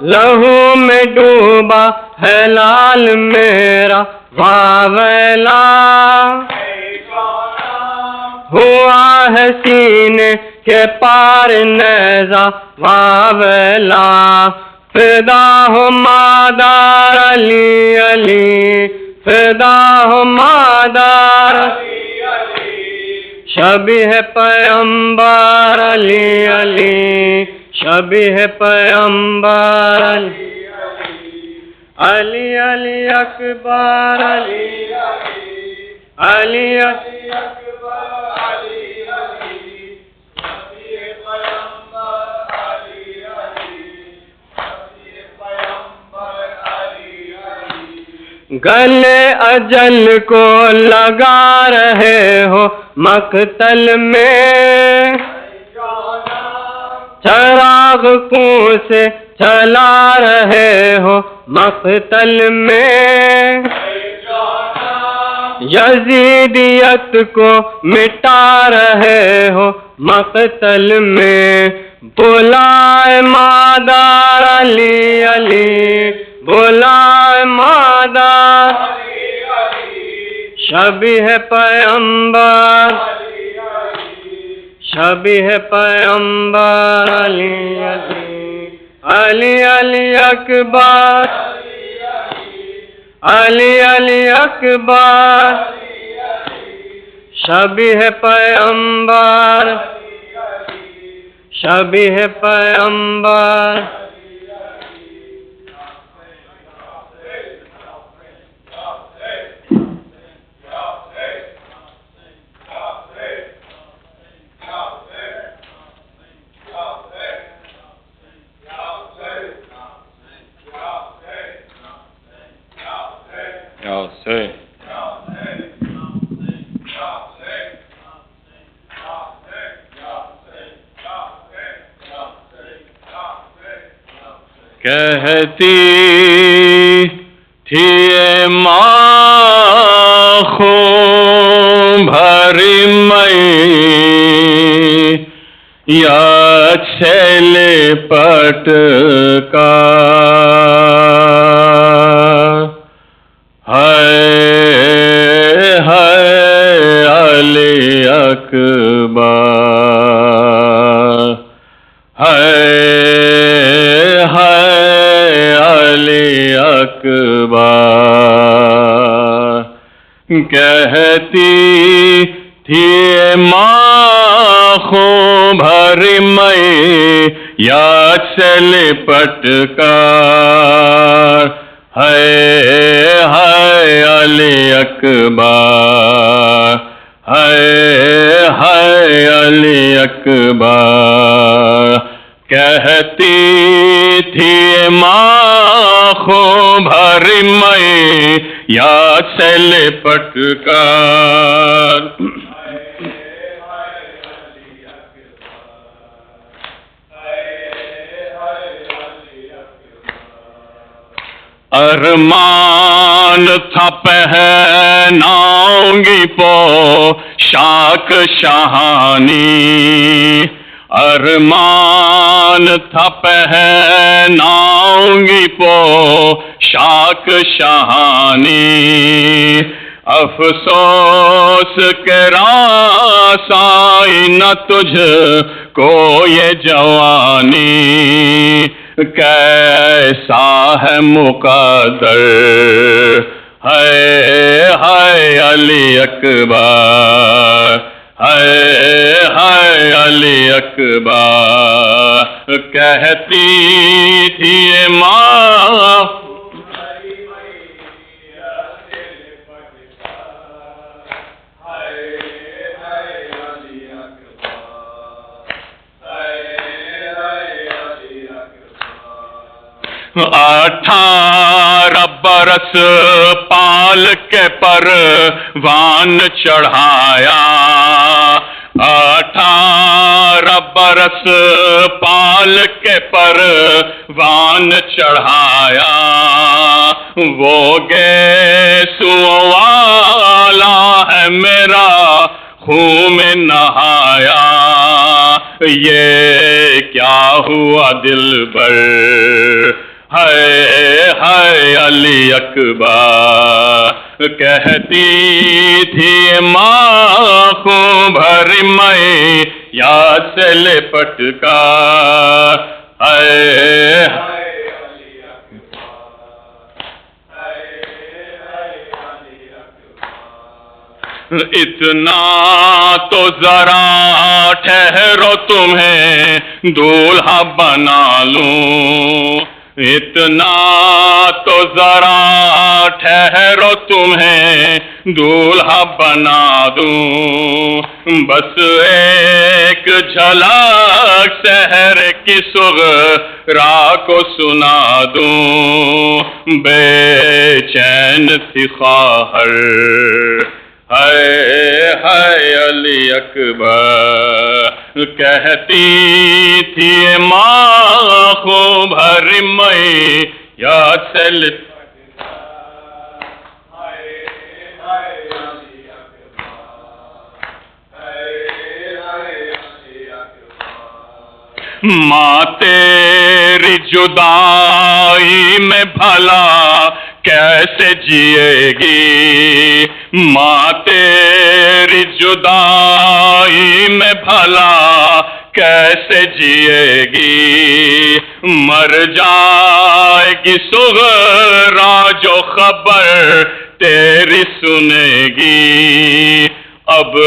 لہو میں ڈوبا ہے لال میرا واویلا ہوا ہے سینے کے پار نیزہ واویلا فدا ہو مادر علی علی فدا ہو مادر شبیہ پیغمبر علی علی شبیہ پیغمبر علی علی علی اکبر علی علی علی اکبر علی علی شبیہ پیغمبر علی علی شبیہ پیغمبر علی علی گلے اجل کو لگا رہے ہو مقتل میں چراغ کو سے چلا رہے ہو مقتل میں یزیدیت کو مٹا رہے ہو مقتل میں بلائے مادر علی علی بلائے مادر شبیہ پیغمبر شبیہ پیغمبر علی علی علی علی اکبر علی علی اکبر شبیہ پیغمبر شبیہ پیغمبر کہتی تھی ماں خون بھری میں یاد سے لپٹ کا علی اکبر علی اکبر کہتی تھی ماں خون بھری میں یاد سے لپٹ کر علی اکبر ہے علی اکبر کہتی تھی ماں خوب ہر میں یاد سے لپٹ کر ارمان تھا پہناؤں گی پوشاک شاہانی ارمان تھا پہناؤں گی پوشاک شاہانی افسوس کہ راس آئی نہ تجھ کو یہ جوانی کیسا ہے مقدر ہے علی اکبر ہے علی اکبر کہتی تھی ماں اٹھارہ برس پال کے پروان چڑھایا 18 برس پال کے پروان چڑھایا وہ گیسو والا ہے میرا خون میں نہایا یہ کیا ہوا دلبر ہے علی اکبر کہتی تھی ماں کو بھر میں یاد سے لپٹ کر اتنا تو ذرا ٹھہرو تمہیں دولہا بنا لوں اتنا تو ذرا ٹھہرو تمہیں دولہا بنا دوں بس ایک جھلک شہر کی صغرا کو سنا دوں بے چین تھی خواہر ہے علی اکبر کہتی تھی ماں کو بھر میں یاد سے ماں تیری جدائی میں بھلا کیسے جیے گی ماں تیری جدائی میں بھلا کیسے جیے گی مر جائے گی صغرا جو خبر تیری سنے گی اب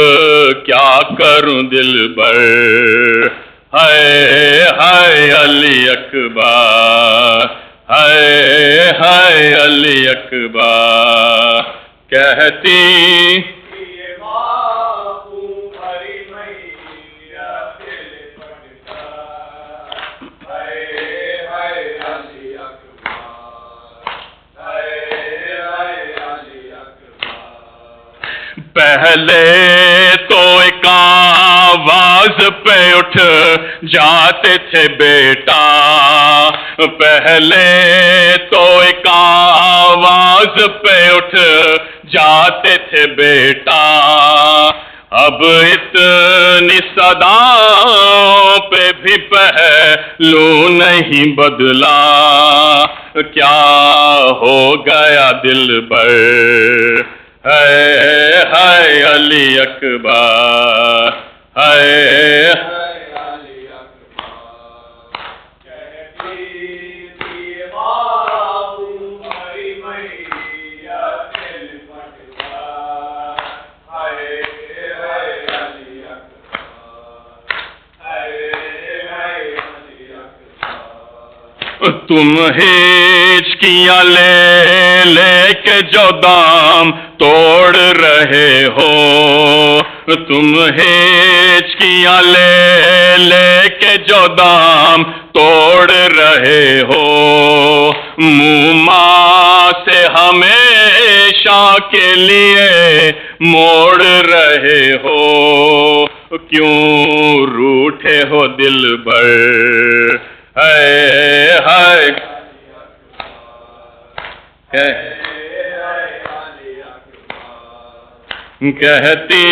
کیا کروں دلبر ہے علی اکبر ہے علی اکبر کہتی پہلے تو ایک آواز پہ اٹھ جاتے تھے بیٹا پہلے تو ایک آواز پہ اٹھ جاتے تھے بیٹا اب اتنی صداؤں پہ بھی پہلو نہیں بدلا کیا ہو گیا دلبر ہے علی اکبر ہے تم ہچکیاں لے کے جو دام توڑ رہے ہو تم ہچکیاں لے لے کے جو دام توڑ رہے ہو، موما سے ہمیشہ کے لیے موڑ رہے ہو، کیوں روٹھے ہو دل بھر، ہے کہتی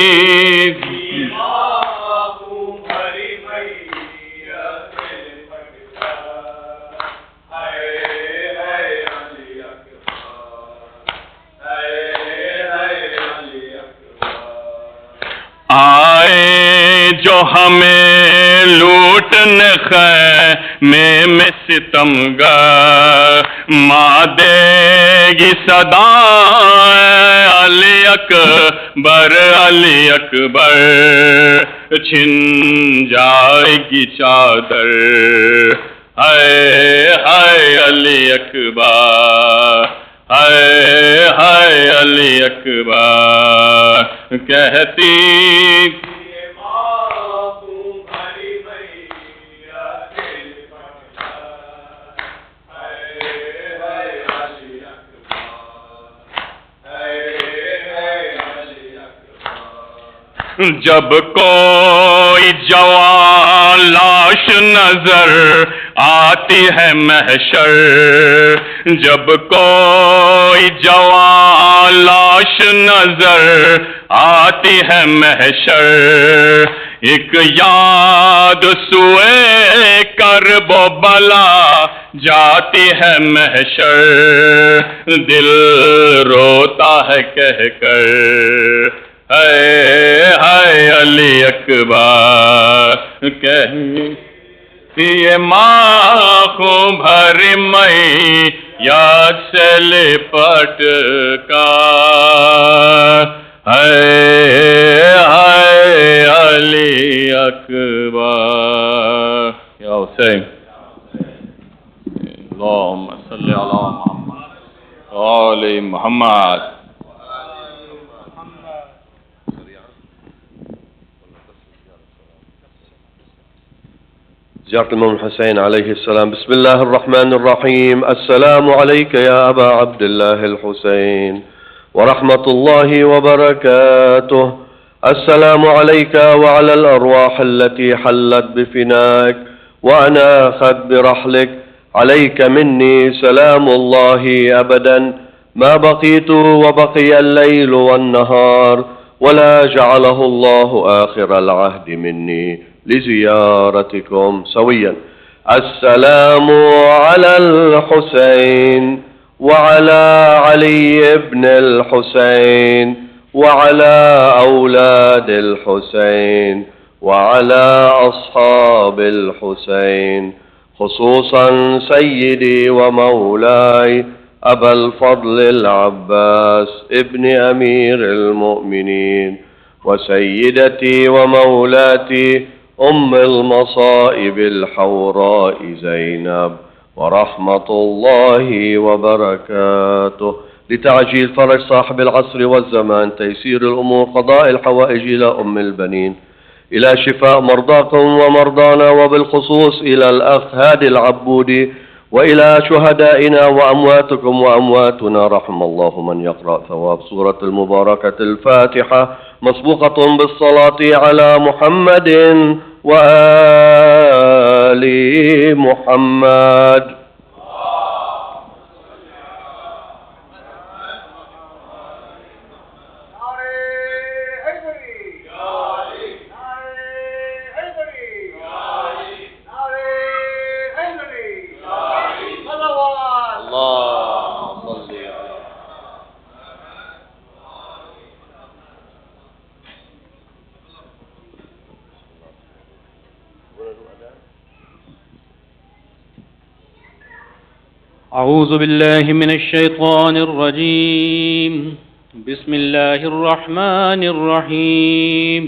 آئے جو ہمیں لوٹنے خیمے میں ستمگر، ماں دے گی صدا علی اکبر علی اکبر، چھن جائے گی چادر، ہائے ہائے علی اکبر، ہائے علی اکبر، کہتی جب کوئی جوان لاش نظر آتی ہے محشر، جب کوئی جوان لاش نظر آتی ہے محشر، ایک یاد سوئے کرب و بلا جاتی ہے محشر، دل روتا ہے کہہ کر ہائے علی اکبر، کہتی ہے ماں کو بھر میں یاد سے لپٹ کر، ہائے علی اکبر، یا حسین اللہم صلی علی محمد آل محمد۔ زيارة الإمام الحسين عليه السلام. بسم الله الرحمن الرحيم. السلام عليك يا أبا عبد الله الحسين ورحمة الله وبركاته. السلام عليك وعلى الأرواح التي حلت بفنائك وأناخت برحلك. عليك مني سلام الله أبدا ما بقيت وبقي الليل والنهار، ولا جعله الله آخر العهد مني لزيارتكم سويا. السلام على الحسين وعلى علي بن الحسين وعلى أولاد الحسين وعلى أصحاب الحسين، خصوصا سيدي ومولاي أبا الفضل العباس ابن أمير المؤمنين، وسيدتي ومولاتي أم المصائب الحوراء زينب، ورحمة الله وبركاته. لتعجيل فرج صاحب العصر والزمان، تيسير الأمور، قضاء الحوائج إلى أم البنين، إلى شفاء مرضاكم ومرضانا، وبالخصوص إلى الأخ هادي العبودي، وإلى شهدائنا وأمواتكم وأمواتنا. رحم الله من يقرأ ثواب سورة المباركة الفاتحة مسبوقة بالصلاة على محمد وآل محمد. أعوذ بالله من الشيطان الرجيم. بسم الله الرحمن الرحيم.